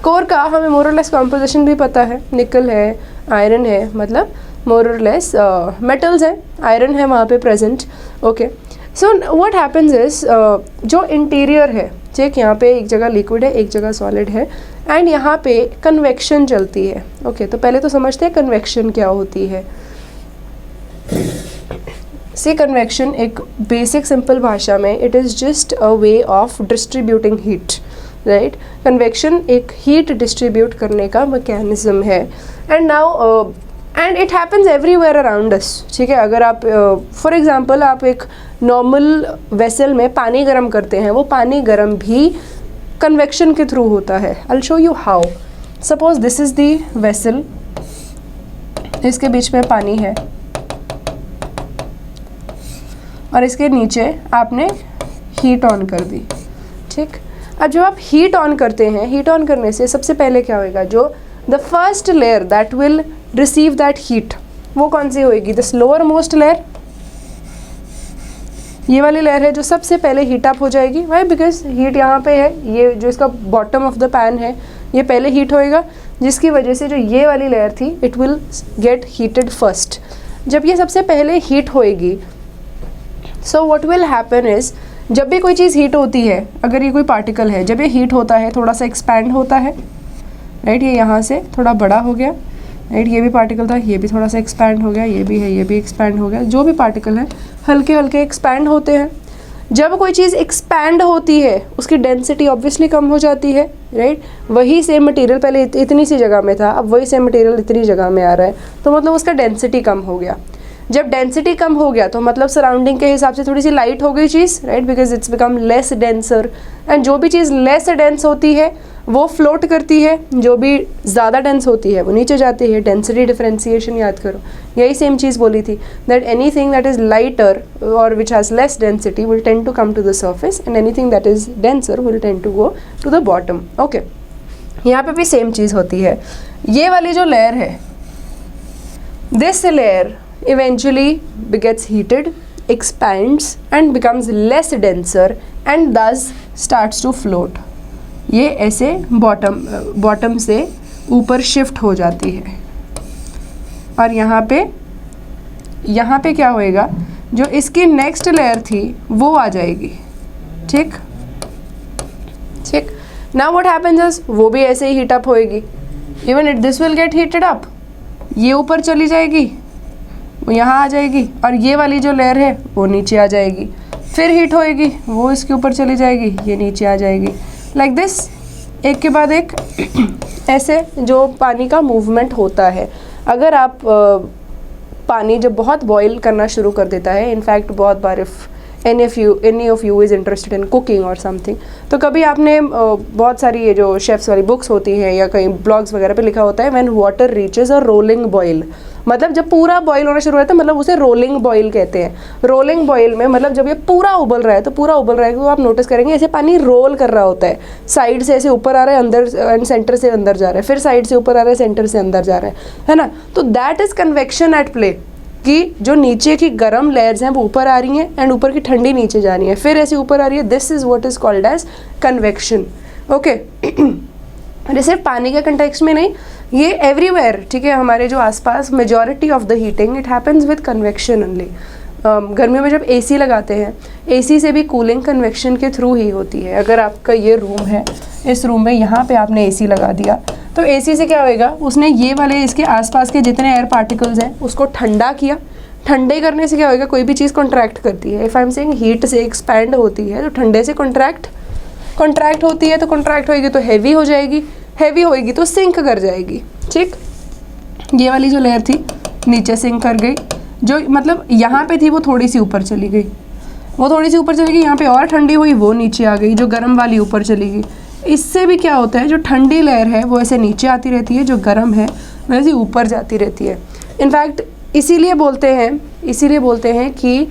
Core का हमें मोर और लेस कॉम्पोजिशन भी पता है, निकल है, आयरन है, मतलब मोर और लेस मेटल्स हैं, आयरन है वहाँ पे present, okay. So what happens is जो इंटीरियर है, ठीक, यहाँ पे एक जगह लिक्विड है, एक जगह सॉलिड है, एंड यहाँ पे कन्वेक्शन चलती है, ओके। तो पहले तो समझते हैं कन्वेक्शन क्या होती है। सी कन्वेक्शन एक बेसिक सिंपल भाषा में it is just a way of distributing heat, right. Convection एक हीट डिस्ट्रीब्यूट करने का मैकेनिज्म है, and now and it happens everywhere around us, ठीक है। अगर आप फॉर एग्जांपल आप एक नॉर्मल वेसल में पानी गर्म करते हैं, वो पानी गर्म भी कन्वेक्शन के थ्रू होता है। I will show you how. Suppose this is the vessel, इसके बीच में पानी है और इसके नीचे आपने हीट ऑन कर दी, ठीक। अब जब आप हीट ऑन करते हैं, हीट ऑन करने से सबसे पहले क्या होएगा, जो the first layer that will receive that heat, वो कौन सी होएगी, द स्लोअर मोस्ट लेयर, ये वाली लेयर है जो सबसे पहले हीट अप हो जाएगी। वाई, बिकॉज हीट यहाँ पे है, ये जो इसका बॉटम ऑफ द पैन है ये पहले हीट होएगा, जिसकी वजह से जो ये वाली लेयर थी it will get heated first. जब ये सबसे पहले हीट होएगी, so what will happen is, जब भी कोई चीज़ हीट होती है, अगर ये कोई पार्टिकल है, जब ये हीट होता है थोड़ा सा एक्सपैंड होता है, राइट, ये यहाँ से थोड़ा बड़ा हो गया, राइट, ये भी पार्टिकल था, ये भी थोड़ा सा एक्सपैंड हो गया, ये भी है, ये भी एक्सपैंड हो गया, जो भी पार्टिकल है हल्के हल्के एक्सपैंड होते हैं। जब कोई चीज़ एक्सपैंड होती है उसकी डेंसिटी ऑब्वियसली कम हो जाती है, राइट। वही सेम मटेरियल पहले इतनी सी जगह में था, अब वही सेम मटेरियल इतनी जगह में आ रहा है, तो मतलब उसका डेंसिटी कम हो गया। जब डेंसिटी कम हो गया तो मतलब सराउंडिंग के हिसाब से थोड़ी सी लाइट हो गई चीज़, right, because it's become less denser, and जो भी चीज़ लेस डेंस होती है वो फ्लोट करती है, जो भी ज़्यादा डेंस होती है वो नीचे जाती है। डेंसिटी डिफरेंशिएशन याद करो, यही सेम चीज़ बोली थी, that anything that is lighter और which has less density will tend to come to the surface, and anything that is denser will tend to go to the bottom, okay. यहाँ पे भी सेम चीज़ होती है। ये वाली जो लेयर है, this layer eventually gets heated, expands and becomes less denser and thus starts to float. ये ऐसे बॉटम से ऊपर शिफ्ट हो जाती है, और यहाँ पे क्या होएगा, जो इसकी नेक्स्ट लेयर थी वो आ जाएगी, ठीक ठीक। नाउ व्हाट हैपेंस इज, वो भी ऐसे ही हीट अप होएगी, even it this will get heated up, ये ऊपर चली जाएगी, वो यहाँ आ जाएगी, और ये वाली जो लेयर है वो नीचे आ जाएगी, फिर हीट होएगी, वो इसके ऊपर चली जाएगी, ये नीचे आ जाएगी, लाइक दिस, एक के बाद एक ऐसे जो पानी का मूवमेंट होता है। अगर आप पानी जब बहुत बॉईल करना शुरू कर देता है, इनफैक्ट बहुत बार if any of you is interested in cooking or something, तो कभी आपने बहुत सारी ये जो शेफ्स वाली बुक्स होती हैं या कहीं ब्लॉग्स वगैरह पे लिखा होता है when water reaches a rolling boil, मतलब जब पूरा बॉईल होना शुरू होता है, मतलब उसे रोलिंग बॉईल कहते हैं। रोलिंग बॉईल में मतलब जब ये पूरा उबल रहा है, तो पूरा उबल रहा है तो आप नोटिस करेंगे ऐसे पानी रोल कर रहा होता है, साइड से ऐसे ऊपर आ रहा है, अंदर एंड सेंटर से अंदर जा रहा है, फिर साइड से ऊपर आ रहा है, सेंटर से अंदर जा रहा है ना। तो that is convection at play, कि जो नीचे की गर्म लेयर्स हैं वो ऊपर आ रही हैं एंड ऊपर की ठंडी नीचे जा रही है, फिर ऐसे ऊपर आ रही है. This is what is called as convection. Okay. ये सिर्फ पानी के कंटेक्स्ट में नहीं, ये एवरीवेयर, ठीक है, हमारे जो आसपास majority of the heating it happens with convection only. गर्मियों में जब एसी लगाते हैं, एसी से भी कूलिंग कन्वेक्शन के थ्रू ही होती है. अगर आपका ये रूम है, इस रूम में यहाँ पे आपने एसी लगा दिया, तो एसी से क्या होएगा, उसने ये वाले इसके आसपास के जितने एयर पार्टिकल्स हैं उसको ठंडा किया. ठंडे करने से क्या होएगा, कोई भी चीज़ कॉन्ट्रैक्ट करती है. If I am saying heat से एक्सपैंड होती है, तो ठंडे से कॉन्ट्रैक्ट होती है, तो कॉन्ट्रैक्ट होएगी तो हैवी हो जाएगी, हैवी होएगी तो सिंक कर जाएगी. ठीक, ये वाली जो लेयर थी नीचे सिंक कर गई, जो मतलब यहाँ पे थी वो थोड़ी सी ऊपर चली गई, वो थोड़ी सी ऊपर चली गई, यहाँ पे और ठंडी हुई, वो नीचे आ गई, जो गर्म वाली ऊपर चली गई. इससे भी क्या होता है, जो ठंडी लेयर है वो ऐसे नीचे आती रहती है, जो गर्म है वो ऐसे ऊपर जाती रहती है. इनफैक्ट इसीलिए बोलते हैं कि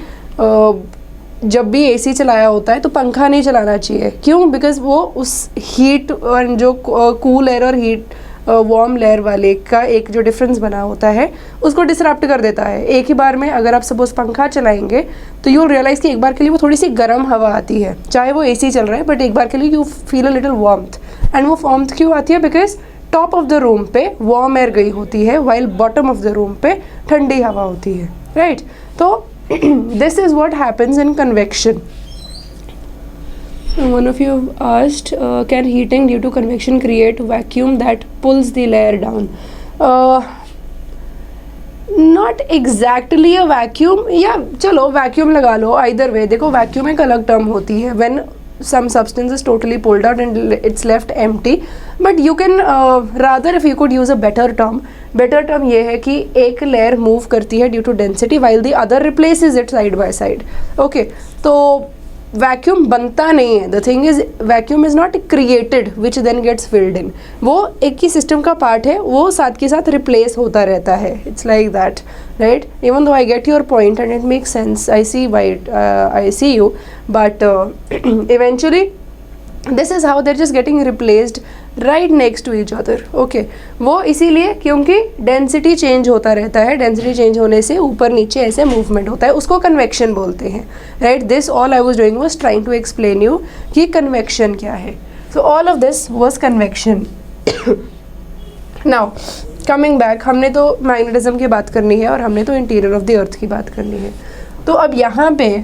जब भी एसी चलाया होता है तो पंखा नहीं चलाना चाहिए. क्यों? बिकॉज वो उस हीट और जो कूल एयर और हीट वार्म लेयर वाले का एक जो डिफरेंस बना होता है उसको डिसरप्ट कर देता है. एक ही बार में अगर आप सपोज पंखा चलाएंगे तो यू विल रियलाइज़ कि एक बार के लिए वो थोड़ी सी गर्म हवा आती है, चाहे वो एसी चल रहा है, बट एक बार के लिए you feel a little warmth. And वो वार्मथ क्यों आती है? Because top of the room पे वार्म एयर गई होती है, while bottom of the room पे ठंडी हवा होती है. राइट? तो this is what happens in convection. One of you asked, can heating due to convection create vacuum that pulls the layer down? Not exactly a vacuum. या चलो vacuum लगा लो, either way. देखो vacuum एक अलग term होती है when some substance is totally pulled out and it's left empty. But you can rather, if you could use a better term ये है कि एक लेयर मूव करती है due to density while the other replaces it side by side. Okay, तो vacuum बनता नहीं है. The thing is vacuum is not created which then gets filled in. वो एक ही सिस्टम का पार्ट है, वो साथ के साथ रिप्लेस होता रहता है. It's like that, right? Even though I get your point and it makes sense, I see you, but eventually this is how they're just getting replaced right next to each other. Okay, वो इसीलिए क्योंकि density change होता रहता है, density change होने से ऊपर नीचे ऐसे मूवमेंट होता है, उसको कन्वेक्शन बोलते हैं. Right? This all I was doing was trying to explain you कि कन्वेक्शन क्या है. So all of this was convection. Now coming back, हमने तो मैग्नेटिज्म की बात करनी है और हमने तो इंटीरियर ऑफ द अर्थ की बात करनी है. तो अब यहाँ पे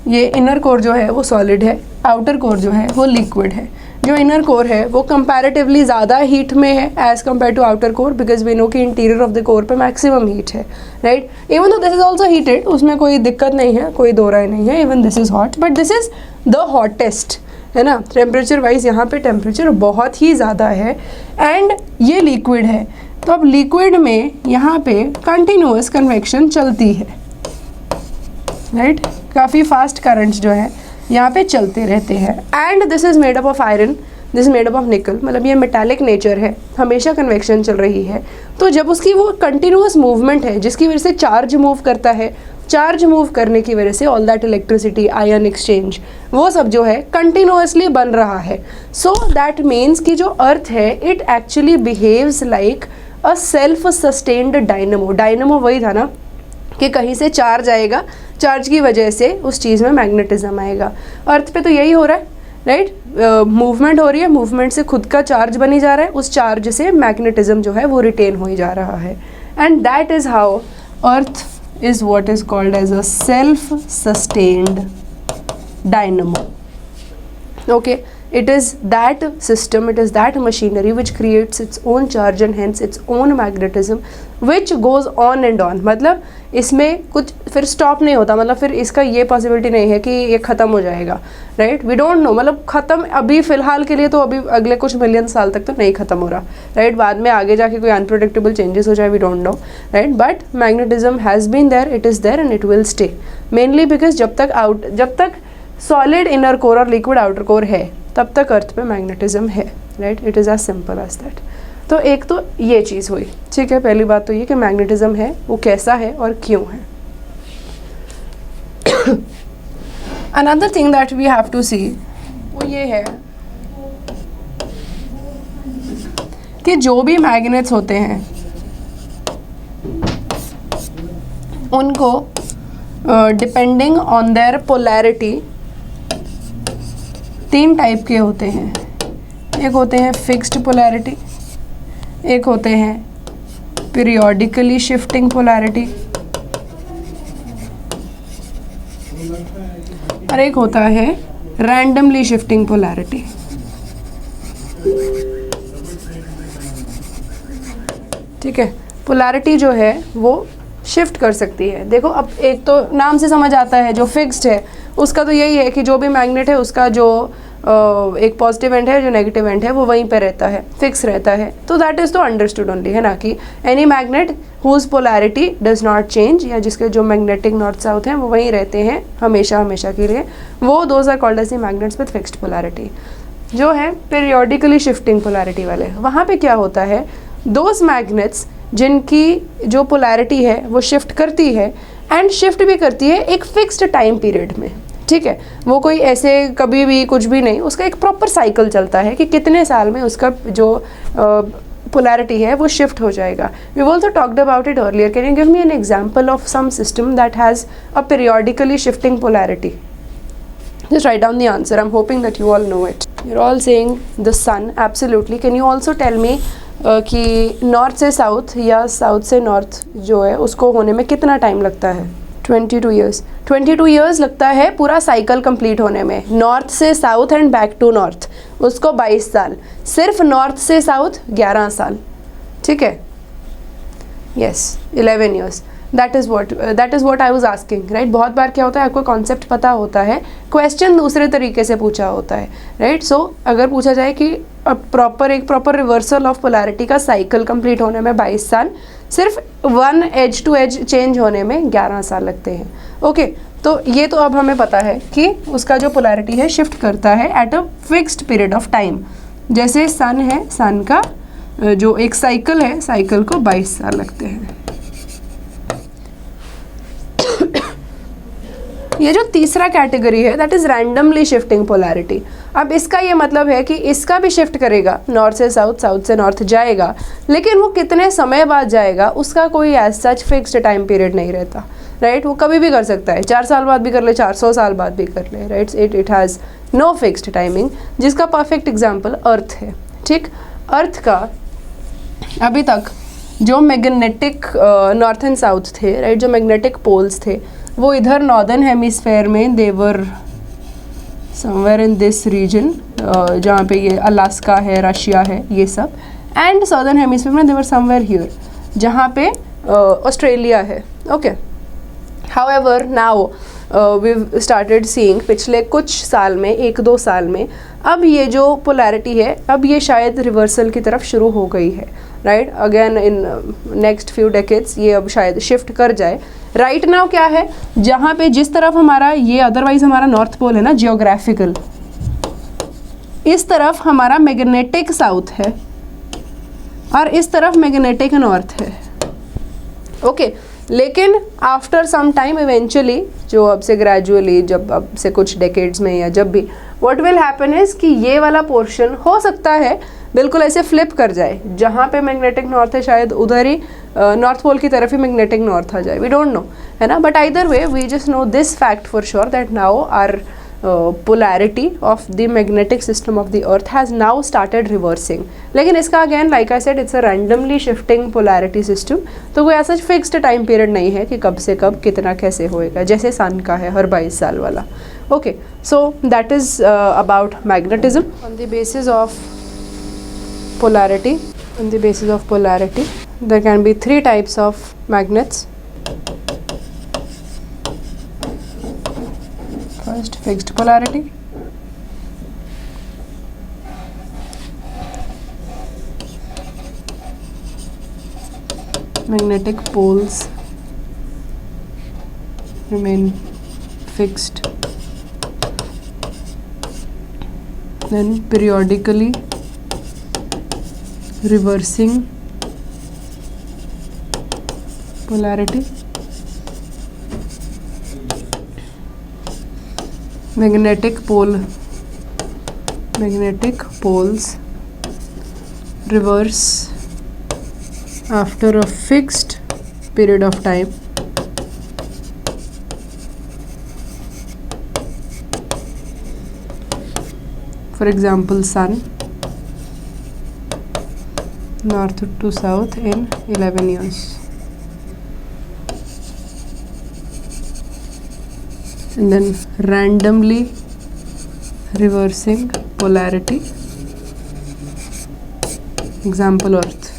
ये इनर कोर जो है वो सॉलिड है, आउटर कोर जो है वो लिक्विड है. जो इनर कोर है वो कंपैरेटिवली ज़्यादा हीट में है as compared to outer core, because we know कि इंटीरियर ऑफ द कोर पे मैक्सिमम हीट है. Right? Even though this is also heated, उसमें कोई दिक्कत नहीं है, कोई दो राय नहीं है. Even this is hot, but this is the hottest, है ना? टेम्परेचर वाइज यहाँ पे टेम्परेचर बहुत ही ज़्यादा है एंड ये लिक्विड है. तो अब लिक्विड में यहाँ पे कंटिन्यूअस कन्वेक्शन चलती है. राइट? काफ़ी फास्ट करंट्स जो है यहाँ पे चलते रहते हैं. And this is made up of iron, this is made up of निकल, मतलब ये मेटालिक नेचर है, हमेशा कन्वेक्शन चल रही है. तो जब उसकी वो कंटिन्यूअस मूवमेंट है जिसकी वजह से चार्ज मूव करता है, चार्ज मूव करने की वजह से all that electricity, ion exchange, वो सब जो है कंटिन्यूअसली बन रहा है. सो दैट मीन्स कि जो अर्थ है it actually behaves like a self sustained dynamo. Dynamo वही था ना कि कहीं से चार्ज आएगा, चार्ज की वजह से उस चीज़ में मैग्नेटिज्म आएगा. अर्थ पे तो यही हो रहा है. राइट? मूवमेंट हो रही है, मूवमेंट से खुद का चार्ज बनी जा रहा है, उस चार्ज से मैग्नेटिज्म जो है वो रिटेन हो ही जा रहा है. And that is how Earth is what is called as a self sustained dynamo. Okay, it is that system, it is that machinery which creates its own charge and hence its own magnetism which goes on and on. मतलब इसमें कुछ फिर stop नहीं होता, मतलब फिर इसका ये पॉसिबिलिटी नहीं है कि ये ख़त्म हो जाएगा. राइट? वी डोंट नो, मतलब ख़त्म अभी फ़िलहाल के लिए तो अभी अगले कुछ मिलियन साल तक तो नहीं ख़त्म हो रहा. राइट? बाद में आगे जाके कोई अनप्रोडिक्टेबल चेंजेस हो जाए, we don't know. Right? But magnetism has been there, it is there and it will stay. Mainly because जब तक सॉलिड इनर कोर और लिक्विड आउटर कोर है तब तक अर्थ पे मैग्नेटिज्म है. Right? It is as simple as that. तो एक तो ये चीज़ हुई. ठीक है, पहली बात तो ये कि मैग्नेटिज्म है वो कैसा है और क्यों है. Another thing that we have to see वो ये है कि जो भी मैग्नेट्स होते हैं उनको depending on their polarity 3 type के होते हैं। एक होते हैं फिक्स्ड पोलैरिटी, एक होते हैं पीरियोडिकली शिफ्टिंग पोलैरिटी, और एक होता है रैंडमली शिफ्टिंग पोलैरिटी। ठीक है, पोलैरिटी जो है वो शिफ्ट कर सकती है। देखो अब एक तो नाम से समझ आता है, जो फिक्स्ड है उसका तो यही है कि जो भी मैग्नेट है उसका जो एक पॉजिटिव एंड है, जो नेगेटिव एंड है वो वहीं पे रहता है, फिक्स रहता है। तो दैट इज़ तो अंडरस्टूड ओनली, है ना, कि any magnet whose polarity does not change, या जिसके जो मैग्नेटिक नॉर्थ साउथ हैं वो वहीं रहते हैं हमेशा हमेशा के लिए, वो those are called as the magnets with fixed polarity. जो है पीरियोडिकली शिफ्टिंग पोलैरिटी वाले, वहाँ पे क्या होता है, दोज मैग्नेट्स जिनकी जो पोलैरिटी है वो शिफ्ट करती है, एंड शिफ्ट भी करती है एक फिक्स्ड टाइम पीरियड में। ठीक है, वो कोई ऐसे कभी भी कुछ भी नहीं, उसका एक प्रॉपर साइकिल चलता है कि कितने साल में उसका जो पोलैरिटी है वो शिफ्ट हो जाएगा। We also talked about it earlier. Can you give me an example of some system that has a periodically shifting polarity? Just write down the answer. I'm hoping that you all know it. You're all saying the sun. Absolutely. Can you also tell me कि north से south या south से north जो है उसको होने में कितना टाइम लगता है? 22 ईयर्स। 22 ईयर्स लगता है पूरा साइकिल कंप्लीट होने में। नॉर्थ से south and back to north, उसको 22 साल। सिर्फ नॉर्थ से साउथ 11 साल। ठीक है, yes, 11 years. That is what I was asking, right. बहुत बार क्या होता है, आपको कॉन्सेप्ट पता होता है, क्वेश्चन दूसरे तरीके से पूछा होता है, राइट। सो अगर पूछा जाए कि एक प्रॉपर रिवर्सल ऑफ पोलैरिटी का साइकिल कंप्लीट होने में 22 साल, सिर्फ 1 एज टू एज चेंज होने में 11 साल लगते हैं। ओके, तो ये तो अब हमें पता है कि उसका जो पोलैरिटी है शिफ्ट करता है at a fixed period of time. जैसे सन है, सन का जो एक साइकिल है, साइकिल को 22 साल लगते हैं। ये जो तीसरा कैटेगरी है that is randomly shifting polarity. अब इसका ये मतलब है कि इसका भी शिफ्ट करेगा, नॉर्थ से साउथ, साउथ से नॉर्थ जाएगा, लेकिन वो कितने समय बाद जाएगा उसका कोई as such fixed time period नहीं रहता, राइट। वो कभी भी कर सकता है, 4 साल बाद भी कर ले, 400 साल बाद भी कर ले, right. It has no fixed timing, जिसका परफेक्ट एग्जाम्पल अर्थ है। ठीक, अर्थ का अभी तक जो मैग्नेटिक नॉर्थ एंड साउथ थे, राइट, जो मैग्नेटिक पोल्स थे वो इधर नॉर्दर्न हेमिस्फेयर में they were somewhere in this region, जहाँ पे ये अलास्का है, रशिया है, ये सब, एंड सदर्न हेमिस्फेयर में देवर समवेयर हियर, जहाँ पे ऑस्ट्रेलिया है। Okay, however now we started seeing, पिछले कुछ साल में, 1-2 साल में, अब ये जो पोलैरिटी है अब ये शायद रिवर्सल की तरफ शुरू हो गई है, right. Again in next few decades ये अब शायद शिफ्ट कर जाए। राइट नाउ क्या है, जहाँ पे जिस तरफ हमारा ये अदरवाइज हमारा नॉर्थ पोल है ना, जियोग्राफिकल, इस तरफ हमारा मैग्नेटिक साउथ है और इस तरफ मैग्नेटिक नॉर्थ है। ओके, लेकिन आफ्टर सम टाइम इवेंचुअली, जो अब से ग्रेजुअली, जब अब से कुछ डेकेड्स में या जब भी, व्हाट विल हैपन इज कि ये वाला पोर्शन हो सकता है बिल्कुल ऐसे फ्लिप कर जाए, जहाँ पे मैग्नेटिक नॉर्थ है शायद उधर ही नॉर्थ पोल की तरफ ही मैग्नेटिक नॉर्थ आ जाए, वी डोंट नो, है ना। But either way we just know this fact for sure that now our polarity of the magnetic system of the earth has now started reversing। लेकिन इसका again like I said it's a randomly shifting polarity system, तो कोई ऐसा fixed time period नहीं है कि कब से कब कितना कैसे होएगा, जैसे सन का है हर 22 साल वाला। Okay, so that is about magnetism on the basis of polarity. On the basis of polarity there can be 3 types of magnets. First, fixed polarity, magnetic poles remain fixed, then periodically reversing polarity, magnetic poles reverse after a fixed period of time, for example sun, north to south in 11 years. And then randomly reversing polarity, example earth.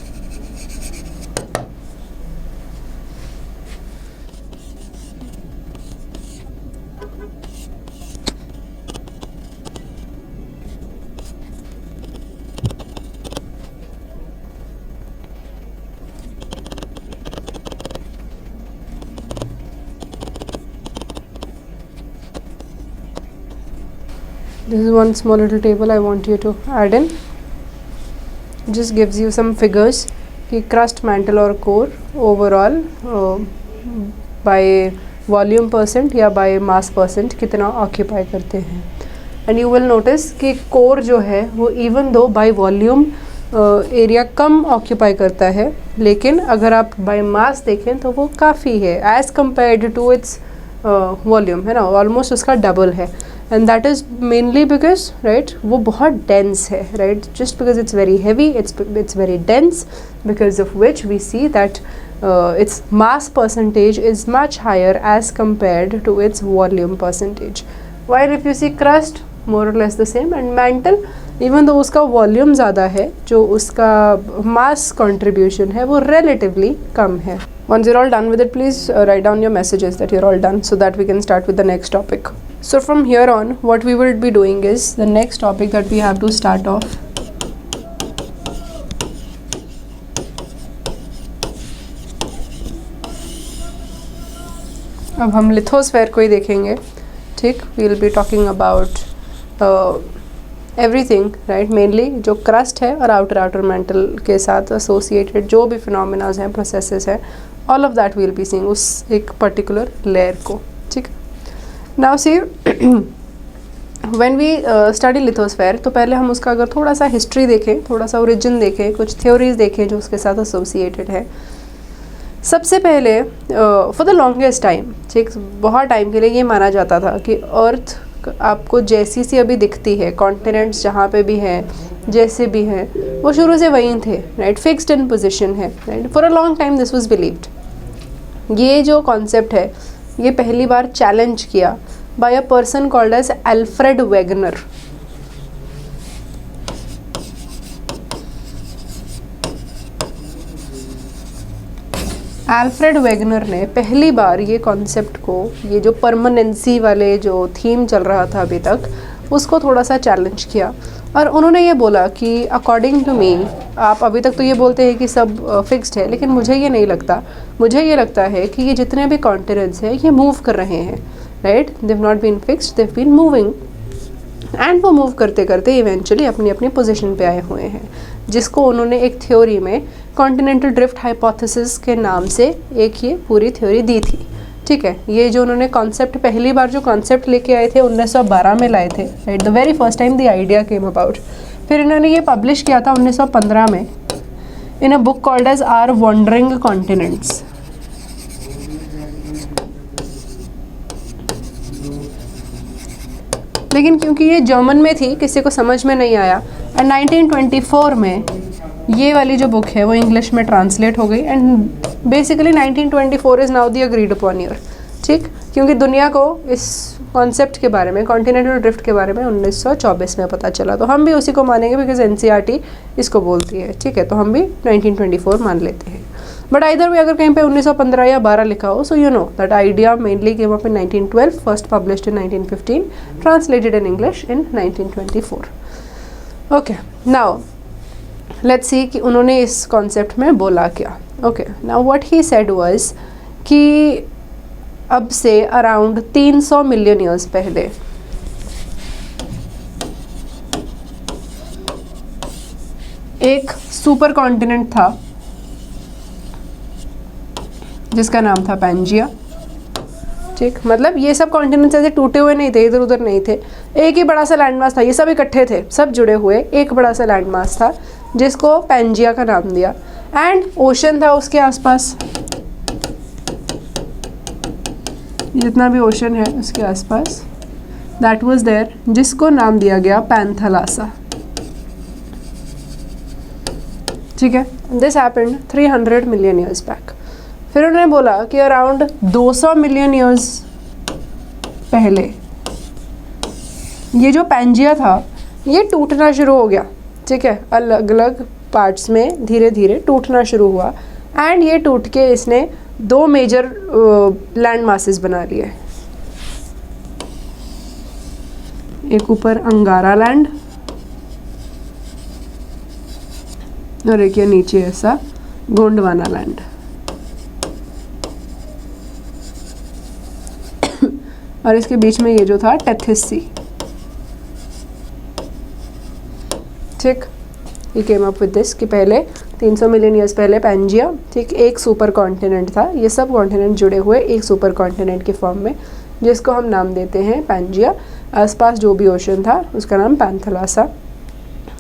This is one small little table I want you to add in. It just gives you some figures कि crust, mantle और core overall by volume percent या by mass percent कितना occupy करते हैं. And you will notice कि core जो है वो even though by volume area come occupy करता है, लेकिन अगर आप by mass देखें तो वो काफ़ी है as compared to its volume, है ना, ऑलमोस्ट उसका डबल है. And that is mainly because right वो बहुत डेंस है, right, just because it's very heavy, it's very dense, because of which we see that its mass percentage is much higher as compared to its volume percentage. While if you see crust, more or less the same, and mantle, even though उसका volume ज़्यादा है, जो उसका mass contribution है वो relatively कम है. Once you're all done with it, please write down your messages that you're all done so that we can start with the next topic. So from here on, what we will be doing is the next topic that we have to start off. अब हम lithosphere को ही देखेंगे, ठीक. We will be talking about everything, right, mainly जो crust है और outer mental के साथ एसोसिएटेड जो भी फिनोमिनाज हैं, प्रोसेसेस हैं, all of that will be seeing उस एक पर्टिकुलर लेयर को, ठीक. Now see when we study lithosphere, तो पहले हम उसका अगर थोड़ा सा हिस्ट्री देखें, थोड़ा सा ओरिजिन देखें, कुछ थ्योरीज देखें जो उसके साथ एसोसिएटेड है. सबसे पहले फॉर द लॉन्गेस्ट टाइम, ठीक, बहुत टाइम के लिए ये माना जाता था कि अर्थ आपको जैसी सी अभी दिखती है, कॉन्टिनेंट्स जहाँ पे भी हैं, जैसे भी हैं, वो शुरू से वहीं थे, राइट, फिक्स्ड इन पोजीशन है, right. For a long time this was believed. ये जो कॉन्सेप्ट है ये पहली बार चैलेंज किया by a person called as Alfred Wegener. Alfred Wegener ने पहली बार ये कॉन्सेप्ट को, ये जो परमानेंसी वाले जो थीम चल रहा था अभी तक, उसको थोड़ा सा चैलेंज किया. और उन्होंने ये बोला कि अकॉर्डिंग टू मी, आप अभी तक तो ये बोलते हैं कि सब फिक्स्ड है, लेकिन मुझे ये नहीं लगता. मुझे ये लगता है कि ये जितने भी कॉन्टिनेंट्स हैं ये मूव कर रहे हैं, right. They have not been fixed, they have been moving, and वो मूव करते करते इवेंचुअली अपनी अपनी पोजीशन पे आए हुए हैं, जिसको उन्होंने एक थ्योरी में कॉन्टिनेंटल ड्रिफ्ट हाइपोथेसिस के नाम से एक ये पूरी थ्योरी दी थी, ठीक है. ये जो उन्होंने कॉन्सेप्ट, पहली बार जो कॉन्सेप्ट लेके आए थे 1912 में लाए थे, right, the very first time the idea came about. फिर इन्होंने ये पब्लिश किया था 1915 में in a book called as are wandering continents. लेकिन क्योंकि ये जर्मन में थी, किसी को समझ में नहीं आया, एंड 1924 में ये वाली जो बुक है वो इंग्लिश में ट्रांसलेट हो गई. And basically 1924 is now the agreed upon year, ठीक, क्योंकि दुनिया को इस कॉन्सेप्ट के बारे में, कॉन्टिनेंटल ड्रिफ्ट के बारे में 1924 में पता चला. तो हम भी उसी को मानेंगे बिकॉज NCERT इसको बोलती है, ठीक है. तो हम भी 1924 मान लेते हैं. बट आइदर भी अगर कहीं पे 1915 या 12 लिखा हो, so you know that idea mainly came up in 1912, first published in 1915, translated in English in 1924. Okay, now let's सी कि उन्होंने इस कॉन्सेप्ट में बोला क्या. Okay, now what he said was कि अब से अराउंड 300 मिलियन ईयर्स पहले एक सुपर कॉन्टिनेंट था जिसका नाम था पैंजिया, ठीक. मतलब ये सब कॉन्टिनेंट्स ऐसे टूटे हुए नहीं थे, इधर उधर नहीं थे, एक ही बड़ा सा लैंडमास था. ये सब इकट्ठे थे, सब जुड़े हुए, एक बड़ा सा लैंडमास था जिसको पैंजिया का नाम दिया. एंड ओशन था उसके आसपास, जितना भी ओशन है उसके आसपास, दैट वाज देयर, जिसको नाम दिया गया पैंथलासा। ठीक है, this happened 300 million years back. फिर उन्होंने बोला कि अराउंड 200 मिलियन ईयर्स पहले ये जो पैंजिया था ये टूटना शुरू हो गया। ठीक है, अलग अलग पार्ट्स में धीरे धीरे टूटना शुरू हुआ एंड ये टूट के इसने 2 मेजर लैंड मासेस बना लिए। एक ऊपर अंगारा लैंड और एक ये नीचे ऐसा गोंडवाना लैंड। और इसके बीच में ये जो था टेथिस सी। ठीक, ही केम अप विद दिस कि पहले 300 मिलियन ईयर्स पहले पैंजिया, ठीक, एक सुपर कॉन्टिनेंट था। ये सब कॉन्टिनेंट जुड़े हुए एक सुपर कॉन्टिनेंट के फॉर्म में, जिसको हम नाम देते हैं पैंजिया। आसपास जो भी ओशन था उसका नाम पैंथलासा।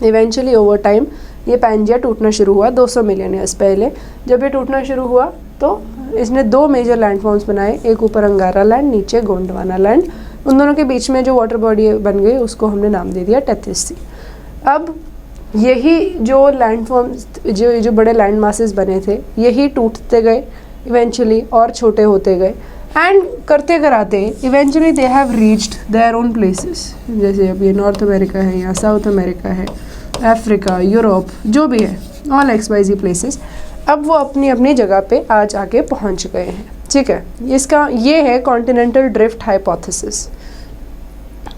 इवेंचुअली ओवर टाइम ये पैंजिया टूटना शुरू हुआ 200 मिलियन ईयर्स पहले। जब ये टूटना शुरू हुआ तो इसने 2 मेजर लैंड फॉर्म्स बनाए, एक ऊपर अंगारा लैंड, नीचे गोंडवाना लैंड। उन दोनों के बीच में जो वाटर बॉडी बन गई उसको हमने नाम दे दिया टेथिस सी। अब यही जो लैंड फॉर्म्स, जो बड़े लैंड मासेस बने थे, यही टूटते गए इवेंचुअली और छोटे होते गए एंड करते कराते eventually they have reached their own places. जैसे अब ये नॉर्थ अमेरिका है या साउथ अमेरिका है, अफ्रीका, यूरोप, जो भी है, ऑल XYZ प्लेसेस। अब वो अपनी अपनी जगह पे आज आके पहुंच गए हैं। ठीक है, इसका ये है कॉन्टिनेंटल ड्रिफ्ट हाइपोथेसिस।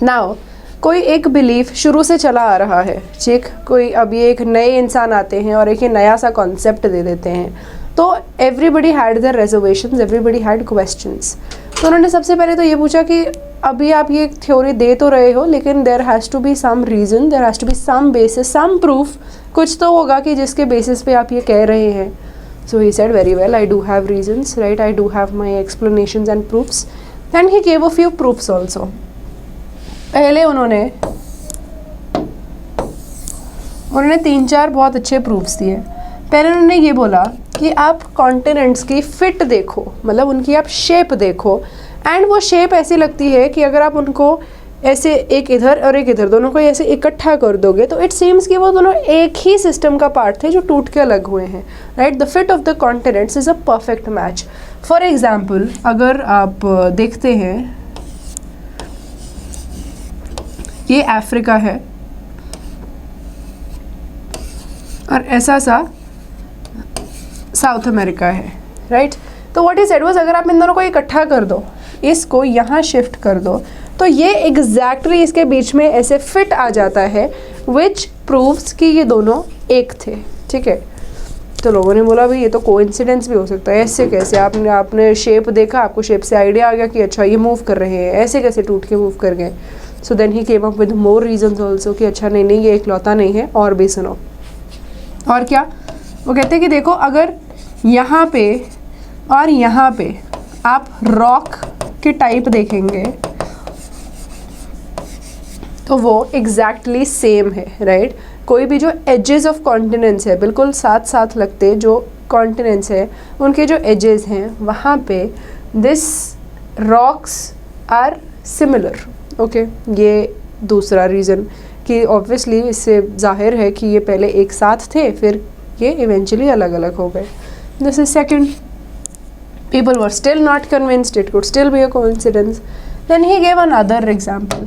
नाउ कोई एक बिलीफ शुरू से चला आ रहा है, ठीक, कोई अब ये एक नए इंसान आते हैं और एक ये नया सा कॉन्सेप्ट दे देते हैं, तो everybody had there reservations, everybody had questions. तो उन्होंने सबसे पहले तो ये पूछा कि अभी आप ये थ्योरी दे तो रहे हो, लेकिन there has to be some reason, there has to be some basis, some proof, कुछ तो होगा कि जिसके बेसिस पे आप ये कह रहे हैं। So he said very well, I do have reasons, right, I do have my explanations and proofs. Then he gave a few proofs also. पहले उन्होंने 3-4 बहुत अच्छे प्रूफ्स दिए। पहले उन्होंने ये बोला कि आप कॉन्टिनेंट्स की फिट देखो, मतलब उनकी आप शेप देखो, एंड वो शेप ऐसी लगती है कि अगर आप उनको ऐसे एक इधर और एक इधर, दोनों को ऐसे इकट्ठा कर दोगे तो इट सीम्स कि वो दोनों एक ही सिस्टम का पार्ट थे जो टूट के अलग हुए हैं, right. The fit of the continents is a perfect match. For example, अगर आप देखते हैं, ये अफ्रीका है और ऐसा सा साउथ अमेरिका है, राइट। तो व्हाट ही सेड वाज, अगर आप इन दोनों को इकट्ठा कर दो, इसको यहाँ शिफ्ट कर दो, तो ये एग्जैक्टली इसके बीच में ऐसे फिट आ जाता है, विच प्रूव्स कि ये दोनों एक थे। ठीक है, तो लोगों ने बोला भाई ये तो कोइंसिडेंस भी हो सकता है, ऐसे कैसे, आपने शेप देखा, आपको शेप से आइडिया आ गया कि अच्छा ये मूव कर रहे हैं, ऐसे कैसे टूट के मूव कर गए। So then he came up with more reasons also कि अच्छा नहीं ये इकलौता नहीं है, और भी सुनो। और क्या वो कहते हैं कि देखो, अगर यहाँ पे और यहाँ पे आप रॉक के टाइप देखेंगे तो वो एग्जैक्टली सेम है, राइट। कोई भी जो एजेस ऑफ कॉन्टिनेंट्स है, बिल्कुल साथ साथ लगते जो कॉन्टिनेंट्स है, उनके जो एजेस हैं वहाँ पे this rocks are similar. Okay, ये दूसरा रीज़न कि ऑब्वियसली इससे जाहिर है कि ये पहले एक साथ थे, फिर ये इवेंचुअली अलग अलग हो गए। This is second. People were still not convinced, it could still be a coincidence. Then he gave another example.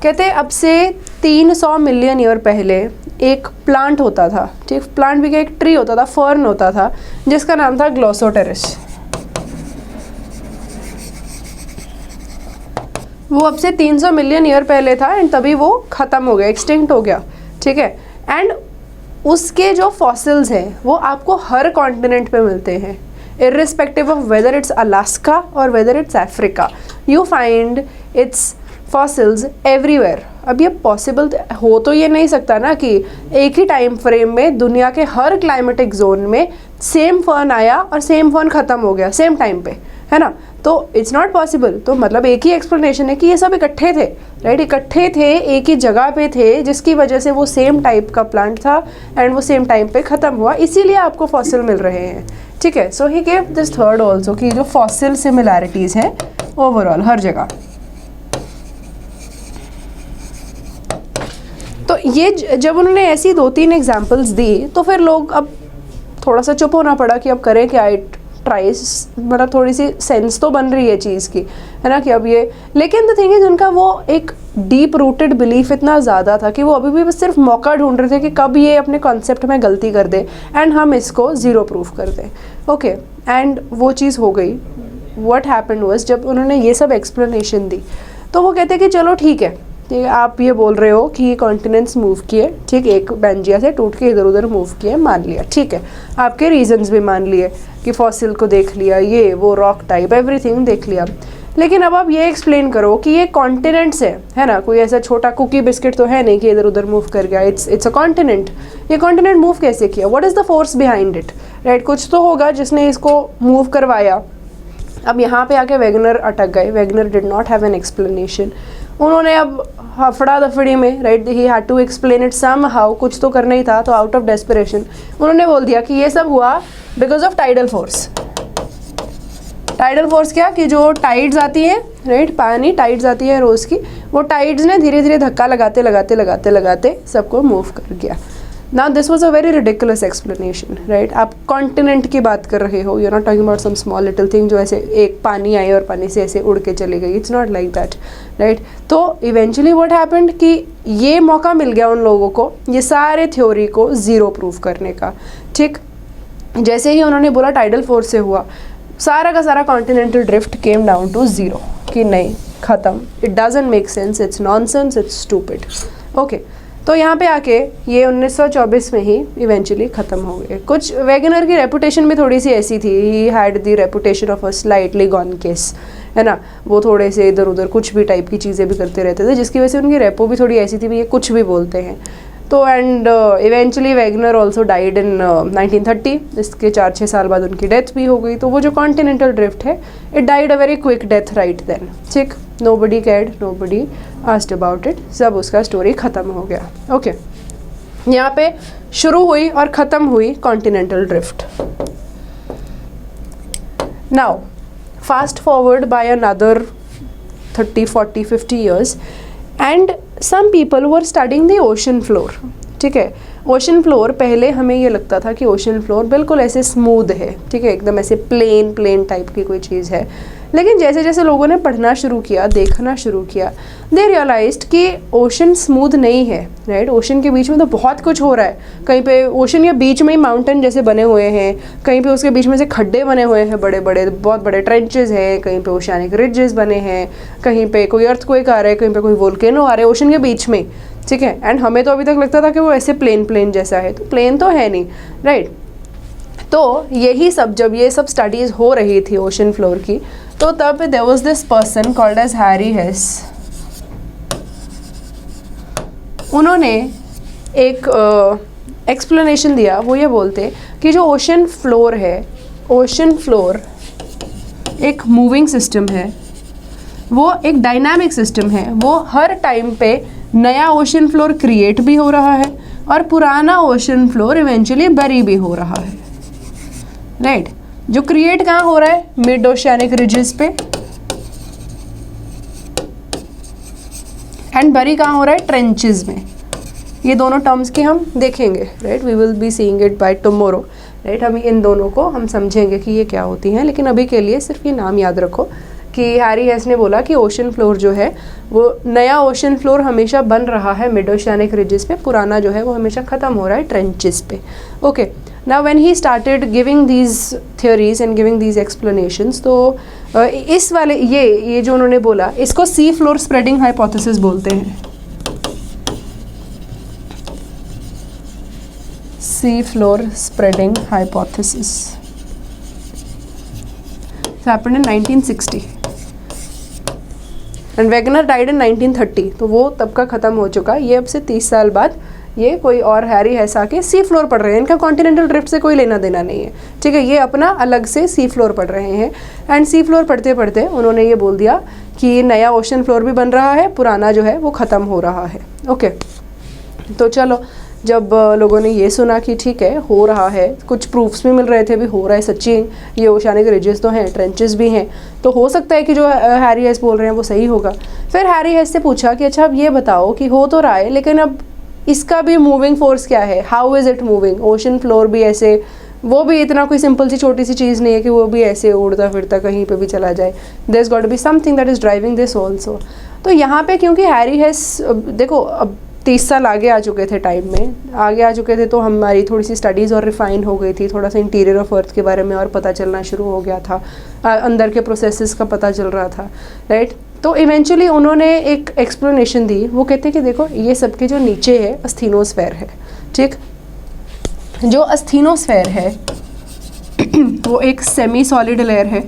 कहते अब से 300 मिलियन ईयर पहले एक प्लांट होता था, ठीक, प्लांट भी क्या, एक ट्री होता था, फर्न होता था, जिसका नाम था ग्लोसोटेरिस। वो अब से 300 मिलियन ईयर पहले था एंड तभी वो ख़त्म हो गया, एक्सटिंक्ट हो गया। ठीक है, एंड उसके जो फॉसिल्स हैं वो आपको हर कॉन्टिनेंट पे मिलते हैं, irrespective of whether it's Alaska or whether it's Africa, you find its fossils everywhere। अब ये पॉसिबल हो तो ये नहीं सकता ना कि एक ही टाइम फ्रेम में दुनिया के हर क्लाइमेटिक जोन में सेम फर्न आया और सेम फर्न ख़त्म हो गया सेम टाइम पे, है ना। तो इट्स नॉट पॉसिबल। तो मतलब एक ही एक्सप्लेनेशन है कि ये सब इकट्ठे थे, राइट, इकट्ठे थे, एक ही जगह पे थे, जिसकी वजह से वो सेम टाइप का प्लांट था एंड वो सेम टाइम पे ख़त्म हुआ, इसीलिए आपको फॉसिल मिल रहे हैं। ठीक है, so he gave this third also कि जो फॉसिल सिमिलैरिटीज़ हैं ओवरऑल हर जगह। तो ये जब उन्होंने ऐसी 2-3 एग्जांपल्स दी तो फिर लोग अब थोड़ा सा चुप होना पड़ा कि अब करें क्या, इट ट्राइज, मतलब थोड़ी सी सेंस तो बन रही है चीज़ की, है ना, कि अब ये, लेकिन द थिंग इज उनका वो एक डीप रूटेड बिलीफ इतना ज़्यादा था कि वो अभी भी बस सिर्फ मौका ढूंढ रहे थे कि कब ये अपने कॉन्सेप्ट में गलती कर दे एंड हम इसको ज़ीरो प्रूफ कर दें। ओके, एंड वो चीज़ हो गई। व्हाट हैपेंड वाज, जब उन्होंने ये सब एक्सप्लेनेशन दी तो वो कहते कि चलो ठीक है, आप ये बोल रहे हो कि ये कॉन्टिनेंट्स मूव किए, ठीक, एक बेंजिया से टूट के इधर उधर मूव किए, मान लिया, ठीक है, आपके रीजंस भी मान लिए कि फॉसिल को देख लिया, ये वो रॉक टाइप एवरीथिंग देख लिया, लेकिन अब आप ये एक्सप्लेन करो कि ये कॉन्टिनेंट्स है ना, कोई ऐसा छोटा कुकी बिस्किट तो है नहीं कि इधर उधर मूव कर गया, इट्स अ कॉन्टिनेंट। ये कॉन्टिनेंट मूव कैसे किया, what is the force behind it, right, कुछ तो होगा जिसने इसको मूव करवाया। अब यहाँ पे आके वैगनर अटक गए, Wegener did not have an explanation. उन्होंने अब हफड़ा दफड़ी में, right, he had to explain it somehow, कुछ तो करना ही था, तो आउट ऑफ डेस्परेशन उन्होंने बोल दिया कि ये सब हुआ because of tidal force. Tidal force क्या, कि जो टाइड्स आती है, राइट, पानी टाइड्स आती है रोज़ की, वो टाइड्स ने धीरे धीरे धक्का लगाते लगाते लगाते लगाते सबको मूव कर गया। Now this was a very ridiculous explanation, right, आप कॉन्टिनेंट की बात कर रहे हो, you are not talking about some small little thing जो ऐसे एक पानी आई और पानी से ऐसे उड़ के चली गई, it's not like that, right. तो इवेंचुअली व्हाट हैपेंड कि ये मौका मिल गया उन लोगों को ये सारे थ्योरी को ज़ीरो प्रूफ करने का, ठीक। जैसे ही उन्होंने बोला टाइडल फोर्स से हुआ, सारा का सारा continental drift came down to zero, कि नहीं, ख़त्म, it doesn't make sense, it's nonsense, it's stupid. Okay, तो यहाँ पे आके ये 1924 में ही इवेंचुअली ख़त्म हो गए। कुछ वैगनर की रेपुटेशन भी थोड़ी सी ऐसी थी, he had the reputation of a slightly gone case, है ना, वो थोड़े से इधर उधर कुछ भी टाइप की चीज़ें भी करते रहते थे, जिसकी वजह से उनकी रेपो भी थोड़ी ऐसी थी, भी ये कुछ भी बोलते हैं। तो and eventually Wagner also died in 1930, इसके 4-6 साल बाद उनकी डेथ भी हो गई। तो वो जो कॉन्टिनेंटल ड्रिफ्ट है, it died a very quick death right then, ठीक, nobody cared, nobody asked about it, सब उसका स्टोरी ख़त्म हो गया। ओके, यहाँ पे शुरू हुई और ख़त्म हुई continental drift. Now fast forward by another 30, 40, 50 years and some people were studying the ocean floor, ठीक है। ओशन फ्लोर, पहले हमें ये लगता था कि ओशन फ्लोर बिल्कुल ऐसे स्मूथ है, ठीक है, एकदम ऐसे प्लेन टाइप की कोई चीज़ है, लेकिन जैसे जैसे लोगों ने पढ़ना शुरू किया, देखना शुरू किया, दे रियलाइज्ड कि ओशन स्मूथ नहीं है, राइट। ओशन के बीच में तो बहुत कुछ हो रहा है, कहीं पे ओशन के बीच में ही माउंटेन जैसे बने हुए हैं, कहीं पे उसके बीच में से खड्डे बने हुए हैं, बड़े बड़े बहुत बड़े ट्रेंचेस हैं, कहीं पे ओशियानिक रिजेस बने हैं, कहीं पे कोई अर्थक्वेक आ रहा है, कहीं पे कोई वोल्केनो आ रहा है ओशन के बीच में, ठीक है। एंड हमें तो अभी तक लगता था कि वो ऐसे प्लेन जैसा है, तो प्लेन तो है नहीं, राइट। तो यही सब, जब ये सब स्टडीज़ हो रही थी ओशन फ्लोर की, तो तब there was this person called as Harry Hess. उन्होंने एक एक्सप्लेनेशन दिया, वो ये बोलते कि जो ओशन फ्लोर है, ओशन फ्लोर एक मूविंग सिस्टम है, वो एक डायनामिक सिस्टम है, वो हर टाइम पे नया ओशन फ्लोर क्रिएट भी हो रहा है और पुराना ओशन फ्लोर इवेंचुअली बरी भी हो रहा है, राइट। जो क्रिएट कहाँ हो रहा है, मिड ओशियानिक रिजेस पे, एंड बरी कहाँ हो रहा है, ट्रेंचेस में। ये दोनों टर्म्स की हम देखेंगे, right, we will be seeing it by tomorrow, right. हम इन दोनों को हम समझेंगे कि ये क्या होती हैं, लेकिन अभी के लिए सिर्फ ये नाम याद रखो कि हैरी हेस ने बोला कि ओशन फ्लोर जो है, वो नया ओशन फ्लोर हमेशा बन रहा है मिड ओशियानिक रिजेस पे, पुराना जो है वो हमेशा ख़त्म हो रहा है ट्रेंचेस पे। Okay, now when he started giving these theories and giving these explanations, तो इस वाले ये जो उन्होंने बोला, इसको सी फ्लोर स्प्रेडिंग हाइपोथेसिस बोलते हैं। सी floor spreading hypothesis happened in 1960 and Wagner died in 1930, तो वो तब का ख़त्म हो चुका। ये अब से 30 साल बाद ये कोई और हैरी हेस आके सी फ्लोर पढ़ रहे हैं, इनका कॉन्टिनेंटल ड्रिफ्ट से कोई लेना देना नहीं है, ठीक है। ये अपना अलग से सी फ्लोर पढ़ रहे हैं, एंड सी फ्लोर पढ़ते पढ़ते उन्होंने ये बोल दिया कि नया ओशन फ्लोर भी बन रहा है, पुराना जो है वो ख़त्म हो रहा है। ओके, तो चलो, जब लोगों ने ये सुना कि ठीक है हो रहा है, कुछ प्रूफ्स भी मिल रहे थे भी हो रहा है सच्ची, ये ओशियानिक रिजेस तो हैं, ट्रेंचेस भी हैं, तो हो सकता है कि जो हैरी हेस बोल रहे हैं वो सही होगा। फिर हैरी हेस से पूछा कि अच्छा अब ये बताओ कि हो तो रहा है, लेकिन अब इसका भी मूविंग फोर्स क्या है, how is it moving, ocean floor भी ऐसे, वो भी इतना कोई सिंपल सी छोटी सी चीज़ नहीं है कि वो भी ऐसे उड़ता फिरता कहीं पे भी चला जाए, there is got to be something that is driving this also. तो यहाँ पे क्योंकि हैरी हैज़, देखो अब 30 साल आगे आ चुके थे, टाइम में आगे आ चुके थे, तो हमारी थोड़ी सी स्टडीज़ और रिफाइन हो गई थी, थोड़ा सा इंटीरियर ऑफ अर्थ के बारे में और पता चलना शुरू हो गया था, अंदर के प्रोसेसेस का पता चल रहा था, राइट। तो इवेंचुअली उन्होंने एक एक्सप्लेनेशन दी, वो कहते हैं कि देखो ये सबके जो नीचे है अस्थेनोस्फेयर है, ठीक। जो अस्थेनोस्फेयर है वो एक सेमी सॉलिड लेयर है,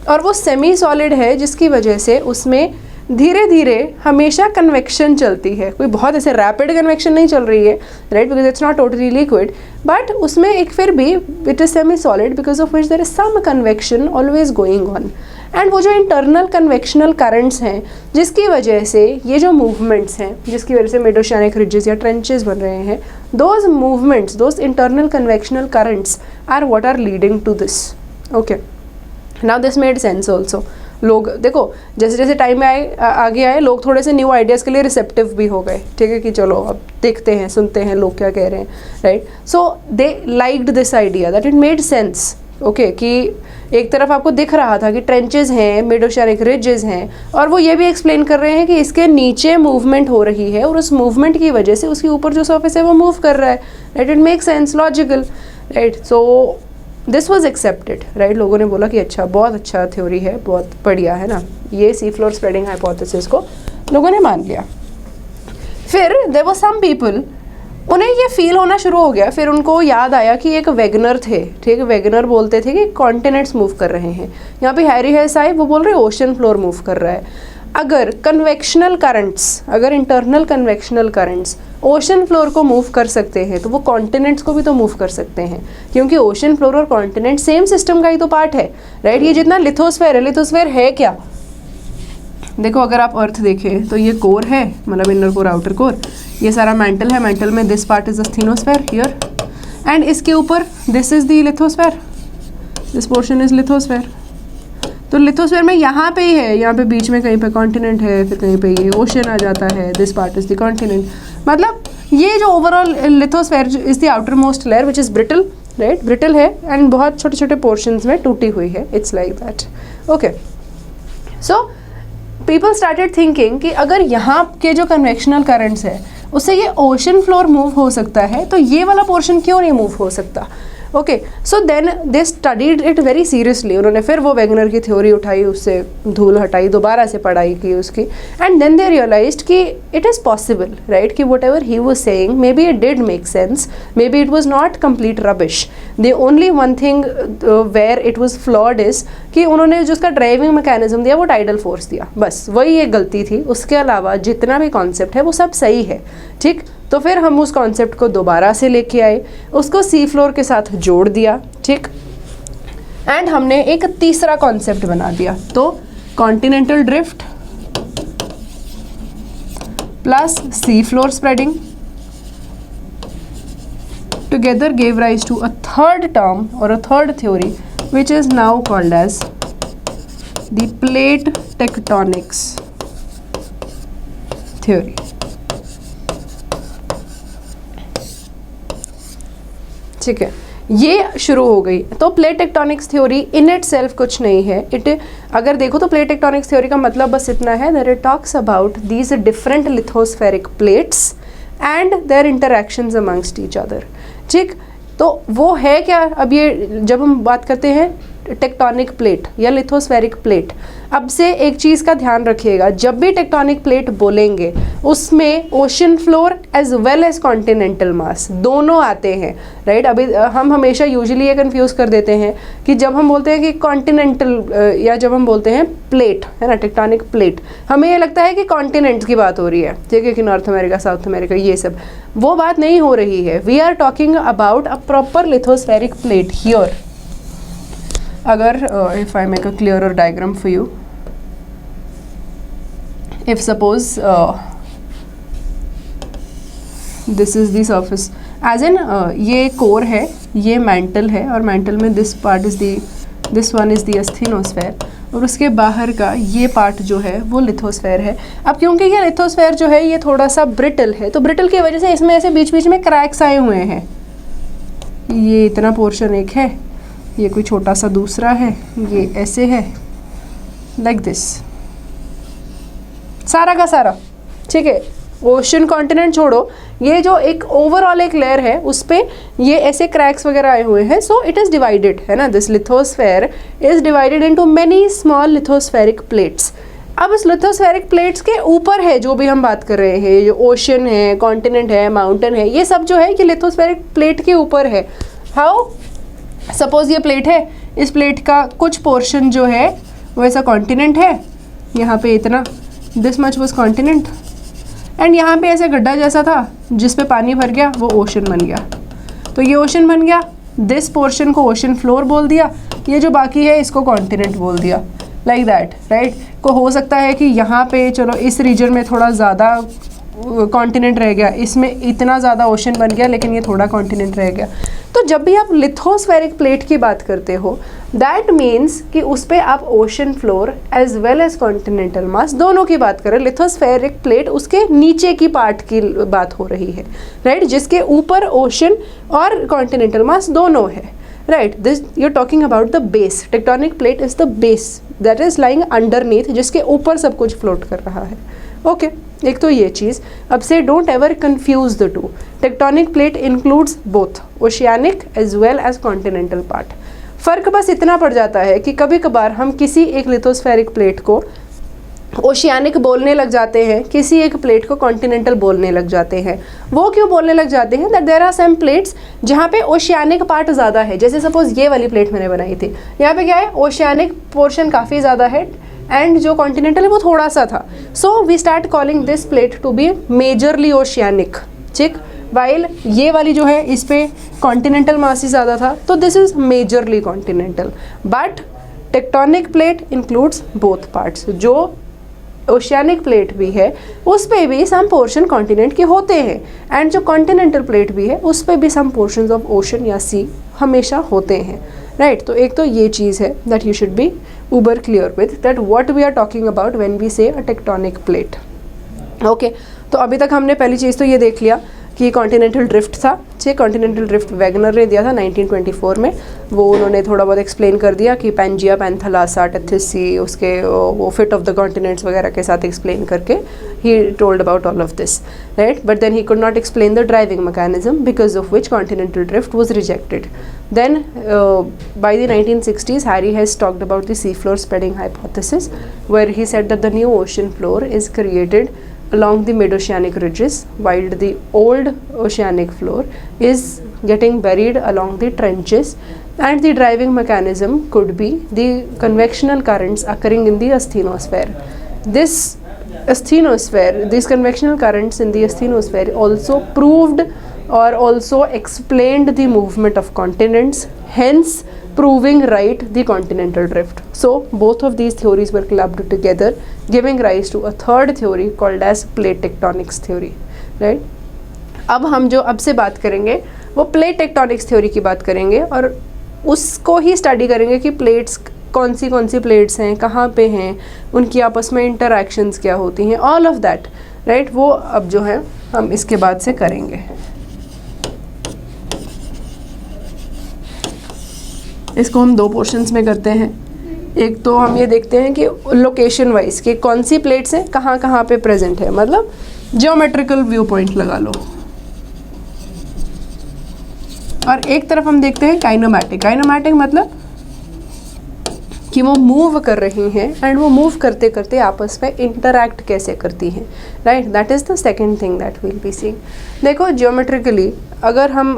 और वो सेमी सॉलिड है जिसकी वजह से उसमें धीरे धीरे हमेशा कन्वेक्शन चलती है, कोई बहुत ऐसे रैपिड कन्वेक्शन नहीं चल रही है, right, because it's not totally liquid, but उसमें एक फिर भी it is semi solid because of which there is some convection always going on. And वो जो इंटरनल कन्वेक्शनल करंट्स हैं जिसकी वजह से ये जो मूवमेंट्स हैं, जिसकी वजह से मिड ओशियानिक रिजेस या ट्रेंचेस बन रहे हैं, those movements, those internal convectional currents are what are leading to this. Okay, now this made sense also. लोग देखो जैसे जैसे टाइम में आगे आए, लोग थोड़े से न्यू आइडियाज़ के लिए रिसेप्टिव भी हो गए, ठीक है, कि चलो अब देखते हैं, सुनते हैं लोग क्या कह रहे हैं, right. So they liked this idea that it made sense, okay, कि एक तरफ आपको दिख रहा था कि ट्रेंचेस हैं, मिड ओशियानिक रिजेस हैं, और वो ये भी एक्सप्लेन कर रहे हैं कि इसके नीचे मूवमेंट हो रही है और उस मूवमेंट की वजह से उसके ऊपर जो सर्फेस है वो मूव कर रहा है, right. It make sense, logical, right. So this was accepted, right. लोगों ने बोला कि अच्छा, बहुत अच्छा थ्योरी है, बहुत बढ़िया है ना, ये सी फ्लोर स्प्रेडिंग हाइपोथेसिस को लोगों ने मान लिया। फिर देयर वर सम पीपल, उन्हें ये फील होना शुरू हो गया, फिर उनको याद आया कि एक वेगनर थे, ठीक है, वेगनर बोलते थे कि कॉन्टिनेंट्स मूव कर रहे हैं। यहाँ पे हैरी हैस आए, वो बोल रहे ओशन फ्लोर मूव कर रहा है। अगर कन्वेक्शनल करंट्स, अगर internal convectional currents ocean floor को मूव कर सकते हैं तो वो कॉन्टिनेंट्स को भी तो मूव कर सकते हैं, क्योंकि ओशन फ्लोर और कॉन्टिनेंट सेम सिस्टम का ही तो पार्ट है, राइट। ये जितना लिथोस्फेयर है, लिथोस्फेयर है क्या, देखो अगर आप अर्थ देखें तो ये कोर है, मतलब इनर कोर आउटर कोर, ये सारा मेंटल है, मेंटल में this part is asthenosphere here, and इसके ऊपर this is the lithosphere, this portion is lithosphere. तो लिथोस्फेयर में यहाँ पे ही है, यहाँ पे बीच में कहीं पे कॉन्टिनेंट है, फिर कहीं पे ये ओशन आ जाता है, this part is the continent. मतलब ये जो overall lithosphere is the outer most layer which is brittle, right, brittle है एंड बहुत छोटे छोटे पोर्शंस में टूटी हुई है, it's like that. Okay, so people started thinking कि अगर यहाँ के जो कन्वेक्शनल करंट्स है उससे ये ओशन फ्लोर मूव हो सकता है, तो ये वाला पोर्शन क्यों नहीं मूव हो सकता। Okay, so then they studied it very seriously. उन्होंने फिर वो वेगनर की थ्योरी उठाई, उससे धूल हटाई, दोबारा से पढ़ाई की उसकी, एंड देन दे रियलाइज्ड कि इट इज़ पॉसिबल, राइट, कि whatever he was saying maybe it did make sense, maybe it was not complete rubbish. The only one thing where it was flawed is कि उन्होंने जो उसका driving mechanism दिया वो tidal force दिया, बस वही एक गलती थी। उसके अलावा जितना भी कॉन्सेप्ट है वो सब सही है, ठीक। तो फिर हम उस कॉन्सेप्ट को दोबारा से लेके आए, उसको सी फ्लोर के साथ जोड़ दिया, ठीक, एंड हमने एक तीसरा कॉन्सेप्ट बना दिया। तो continental drift plus sea floor spreading together gave rise to a third term और a third theory which is now called as the plate tectonics theory. ठीक है, ये शुरू हो गई। तो plate tectonics theory in itself कुछ नहीं है, इट अगर देखो तो प्लेट टेक्टोनिक्स थ्योरी का मतलब बस इतना है that it talks about these different lithospheric plates and their interactions amongst each other, ठीक। तो वो है क्या, अब ये जब हम बात करते हैं टेक्टोनिक प्लेट या लिथोस्फेरिक प्लेट, अब से एक चीज़ का ध्यान रखिएगा, जब भी टेक्टोनिक प्लेट बोलेंगे उसमें ocean floor as well as continental mass दोनों आते हैं, राइट। अभी हम हमेशा यूजुअली ये कंफ्यूज कर देते हैं कि जब हम बोलते हैं कि कॉन्टिनेंटल या जब हम बोलते हैं प्लेट, है ना, टेक्टोनिक प्लेट, हमें ये लगता है कि कॉन्टिनेंट्स की बात हो रही है, ठीक है, कि नॉर्थ अमेरिका, साउथ अमेरिका, ये सब, वो बात नहीं हो रही है। We are talking about a proper lithospheric plate here. अगर if I make a clearer diagram for you, if suppose this is the surface, as in ये core है, ये mantle है, और mantle में this part is the, this one is the asthenosphere, और उसके बाहर का ये पार्ट जो है वो लिथोस्फेयर है। अब क्योंकि ये लिथोस्फेयर जो है ये थोड़ा सा ब्रिटल है, तो ब्रिटल की वजह से इसमें ऐसे बीच बीच में क्रैक्स आए हुए हैं। ये इतना पोर्शन एक है, ये कोई छोटा सा दूसरा है, ये ऐसे है, लाइक दिस, सारा का सारा, ठीक है। ओशन कॉन्टिनेंट छोड़ो, ये जो एक ओवरऑल एक लेयर है उस पे ये ऐसे क्रैक्स वगैरह आए हुए हैं। सो इट इज़ डिवाइडेड, है ना, this lithosphere is divided into many small lithospheric plates. अब इस लिथोस्फेरिक प्लेट्स के ऊपर है जो भी हम बात कर रहे हैं, जो ओशन है, कॉन्टिनेंट है, माउंटेन है, ये सब जो है ये लिथोस्फेरिक प्लेट के ऊपर है। हाउ, सपोज ये प्लेट है, इस प्लेट का कुछ पोर्शन जो है वो ऐसा कॉन्टिनेंट है, यहाँ पे इतना, this much was continent, and यहाँ पे ऐसे गड्ढा जैसा था जिस पे पानी भर गया, वो ओशन बन गया। तो ये ओशन बन गया, दिस पोर्शन को ओशन फ्लोर बोल दिया, ये जो बाकी है इसको कॉन्टिनेंट बोल दिया, लाइक दैट, राइट। को हो सकता है कि यहाँ पे चलो इस रीजन में थोड़ा ज़्यादा कॉन्टिनेंट रह गया, इसमें इतना ज़्यादा ओशन बन गया, लेकिन ये थोड़ा कॉन्टिनेंट रह गया। तो जब भी आप लिथोस्फेरिक प्लेट की बात करते हो, दैट मीन्स कि उस पर आप ocean floor as well as continental mass दोनों की बात करें। लिथोस्फेरिक प्लेट उसके नीचे की पार्ट की बात हो रही है, राइट, जिसके ऊपर ओशन और कॉन्टिनेंटल मास दोनों है, right. This you are talking about the base, tectonic plate is the base that is lying underneath, जिसके ऊपर सब कुछ फ्लोट कर रहा है। ओके, एक तो ये चीज़। अब से don't ever confuse the two, tectonic plate includes both oceanic as well as continental part. फ़र्क बस इतना पड़ जाता है कि कभी कभार हम किसी एक लिथोस्फेरिक प्लेट को ओशियानिक बोलने लग जाते हैं, किसी एक प्लेट को कॉन्टिनेंटल बोलने लग जाते हैं। वो क्यों बोलने लग जाते हैं? That there are some plates जहाँ पे ओशियानिक पार्ट ज़्यादा है, जैसे सपोज ये वाली प्लेट मैंने बनाई थी, यहाँ पे क्या है, ओशियानिक पोर्शन काफ़ी ज़्यादा है एंड जो कॉन्टिनेंटल है वो थोड़ा सा था। So we start calling this plate to be majorly oceanic, ठीक। वाइल ये वाली जो है इस पे कॉन्टिनेंटल मास ही ज़्यादा था, तो this is majorly continental. But tectonic plate includes both parts. जो ओशियानिक प्लेट भी है उस पे भी सम पोर्शन कॉन्टिनेंट के होते हैं, एंड जो कॉन्टिनेंटल प्लेट भी है उस पे भी सम पोर्शंस ऑफ ओशन या सी हमेशा होते हैं, राइट। तो एक तो ये चीज़ है that you should be uber clear with that what we are talking about when we say a tectonic plate. Okay, तो अभी तक हमने पहली चीज़ तो ये देख लिया कि कॉन्टिनेंटल ड्रिफ्ट था, ठीक। कॉन्टिनेंटल ड्रिफ्ट वैगनर ने दिया था 1924 में, वो उन्होंने थोड़ा बहुत एक्सप्लेन कर दिया कि पैंजिया, पैंथलासा, टेथिसी, उसके वो फिट ऑफ द कॉन्टिनेंट्स वगैरह के साथ एक्सप्लेन करके ही told about all of this, right. But then he could not explain the driving mechanism because of which continental drift was rejected. Then by the 1960s, Harry has talked about the seafloor spreading hypothesis, where he said that the new ocean floor is created along the mid-oceanic ridges, while the old oceanic floor is getting buried along the trenches, and the driving mechanism could be the convectional currents occurring in the asthenosphere. This asthenosphere, these convectional currents in the asthenosphere also proved or also explained the movement of continents, hence proving right the continental drift. So both of these theories were clubbed together, giving rise to a third theory called as plate tectonics theory, right. अब हम जो अब से बात करेंगे वो plate tectonics theory की बात करेंगे, और उसको ही स्टडी करेंगे कि प्लेट्स कौन सी प्लेट्स हैं, कहाँ पे हैं, उनकी आपस में इंटरैक्शंस क्या होती हैं, ऑल ऑफ दैट, राइट। वो अब जो है हम इसके बाद से करेंगे। इसको हम दो पोर्शंस में करते हैं। एक तो हम ये देखते हैं कि लोकेशन वाइज कि कौन सी प्लेट्स हैं, कहाँ कहाँ पे प्रेजेंट है, मतलब जियोमेट्रिकल व्यू पॉइंट लगा लो। और एक तरफ हम देखते हैं काइनेमैटिक। काइनेमैटिक मतलब कि वो मूव कर रही हैं एंड वो मूव करते करते आपस में इंटरैक्ट कैसे करती हैं, right. That is the second thing that will be seeing. देखो जियोमेट्रिकली अगर हम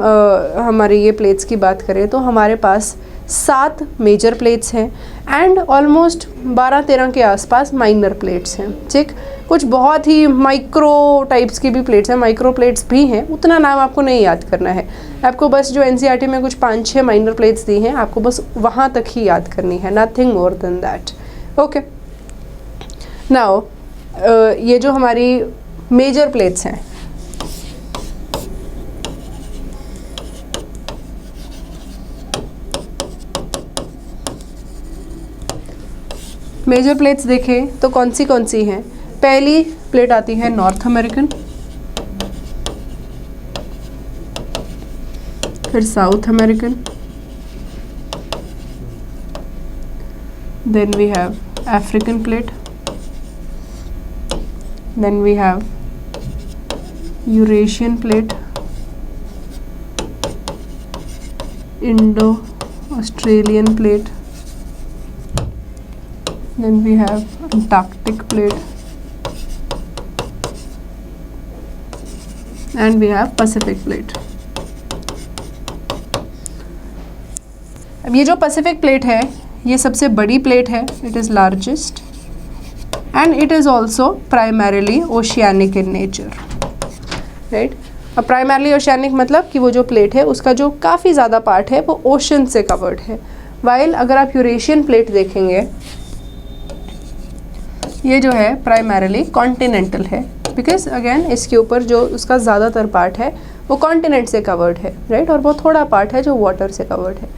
हमारी ये प्लेट्स की बात करें तो हमारे पास 7 मेजर प्लेट्स हैं एंड ऑलमोस्ट 12-13 के आसपास माइनर प्लेट्स हैं, ठीक। कुछ बहुत ही माइक्रो टाइप्स की भी प्लेट्स हैं, माइक्रो प्लेट्स भी हैं, उतना नाम आपको नहीं याद करना है। आपको बस जो एनसीईआरटी में कुछ 5-6 माइनर प्लेट्स दी हैं, आपको बस वहाँ तक ही याद करनी है, nothing more than that. Okay, now ये जो हमारी मेजर प्लेट्स हैं, मेजर प्लेट्स देखें तो कौन सी हैं? पहली प्लेट आती है नॉर्थ अमेरिकन, फिर south American, then we have African plate, then we have Eurasian plate, Indo-Australian plate, then we have Antarctic plate, and we have Pacific plate. अब ये जो पैसिफिक प्लेट है ये सबसे बड़ी प्लेट है, it is largest and it is also primarily oceanic in nature, right. अब primarily oceanic मतलब कि वो जो प्लेट है उसका जो काफ़ी ज़्यादा पार्ट है वो ओशन से कवर्ड है। वाइल अगर आप यूरेशियन प्लेट देखेंगे ये जो है प्राइमरली कॉन्टिनेंटल है, बिकॉज अगेन इसके ऊपर जो उसका ज़्यादातर पार्ट है वो कॉन्टिनेंट से कवर्ड है, राइट, और वो थोड़ा पार्ट है जो वाटर से कवर्ड है।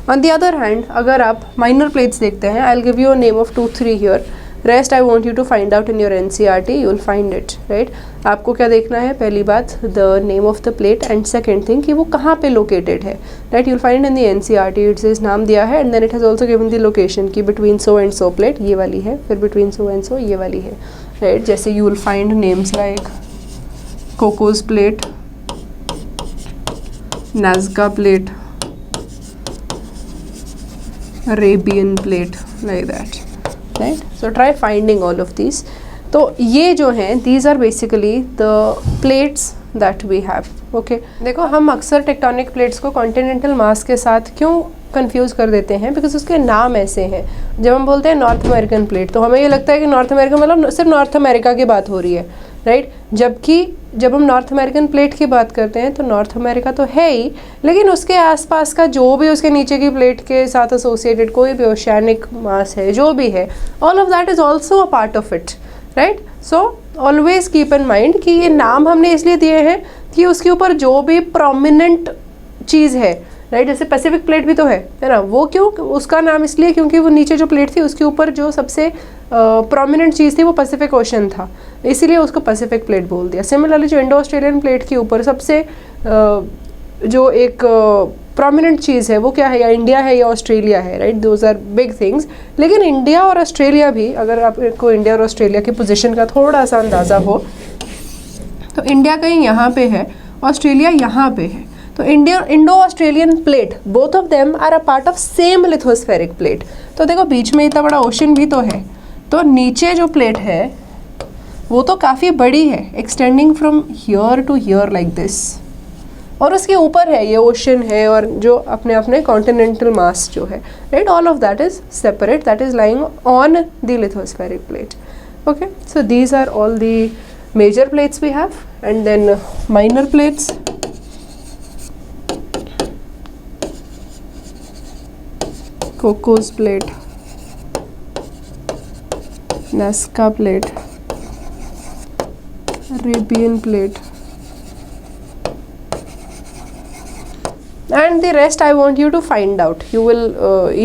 ऑन दी अदर हैंड अगर आप माइनर प्लेट्स देखते हैं, I will give you a name of 2-3 here, rest I want you to find out in your NCERT, you will find it, right. आपको क्या देखना है? पहली बात the name of the plate and second thing कि वो कहाँ पे लोकेटेड है, right. You will find in the NCERT, it's इस नाम दिया है and then it has also given the location कि between so and so plate ये वाली है, फिर बिटवीन सो एंड सो ये वाली है, राइट। जैसे you will find names like Cocos plate, Nazca plate, Arabian plate, like that, right? So try finding all of these. तो ये जो हैं these are basically the plates that we have, okay? देखो हम अक्सर टेक्टोनिक प्लेट्स को continental मास के साथ क्यों कंफ्यूज कर देते हैं? बिकॉज उसके नाम ऐसे हैं। जब हम बोलते हैं नॉर्थ अमेरिकन प्लेट तो हमें ये लगता है कि नॉर्थ अमेरिका मतलब सिर्फ नॉर्थ अमेरिका की बात हो रही है, राइट। जबकि जब हम नॉर्थ अमेरिकन प्लेट की बात करते हैं तो नॉर्थ अमेरिका तो है ही, लेकिन उसके आसपास का जो भी उसके नीचे की प्लेट के साथ एसोसिएटेड कोई भी ओशियानिक मास है जो भी है, all of that is also a part of it, right. So always keep in mind कि ये नाम हमने इसलिए दिए हैं कि उसके ऊपर जो भी प्रोमिनेंट चीज़ है, राइट, जैसे पैसिफिक प्लेट भी तो है ना, वो क्यों उसका नाम इसलिए क्योंकि वो नीचे जो प्लेट थी उसके ऊपर जो सबसे प्रोमिनेंट चीज़ थी वो पैसिफिक ओशन था, इसीलिए उसको पैसिफिक प्लेट बोल दिया। सिमिलरली जो इंडो ऑस्ट्रेलियन प्लेट के ऊपर सबसे जो एक प्रोमिनेंट चीज़ है वो क्या है, या इंडिया है या ऑस्ट्रेलिया है, right, those are big things. लेकिन इंडिया और ऑस्ट्रेलिया भी, अगर आपको इंडिया और ऑस्ट्रेलिया की पोजीशन का थोड़ा सा अंदाज़ा हो तो इंडिया कहीं यहाँ पे है, ऑस्ट्रेलिया यहाँ पे है, तो Indo Australian plate both of them are a part of same lithospheric plate. तो देखो बीच में इतना बड़ा ओशन भी तो है, तो नीचे जो प्लेट है वो तो काफ़ी बड़ी है, extending from here to here like this, और उसके ऊपर है ये ओशन है और जो अपने अपने कॉन्टिनेंटल मास जो है, right, all of that is separate, that is lying on the lithospheric plate, okay. So these are all the major plates we have and then minor plates. Cocos plate, Nazca plate, Arabian plate, and the rest I want you to find out, you will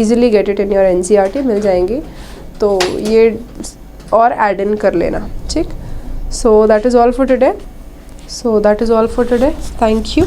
easily get it in your NCERT, मिल जाएंगी, तो ये और add in कर लेना, ठीक। So that is all for today, thank you.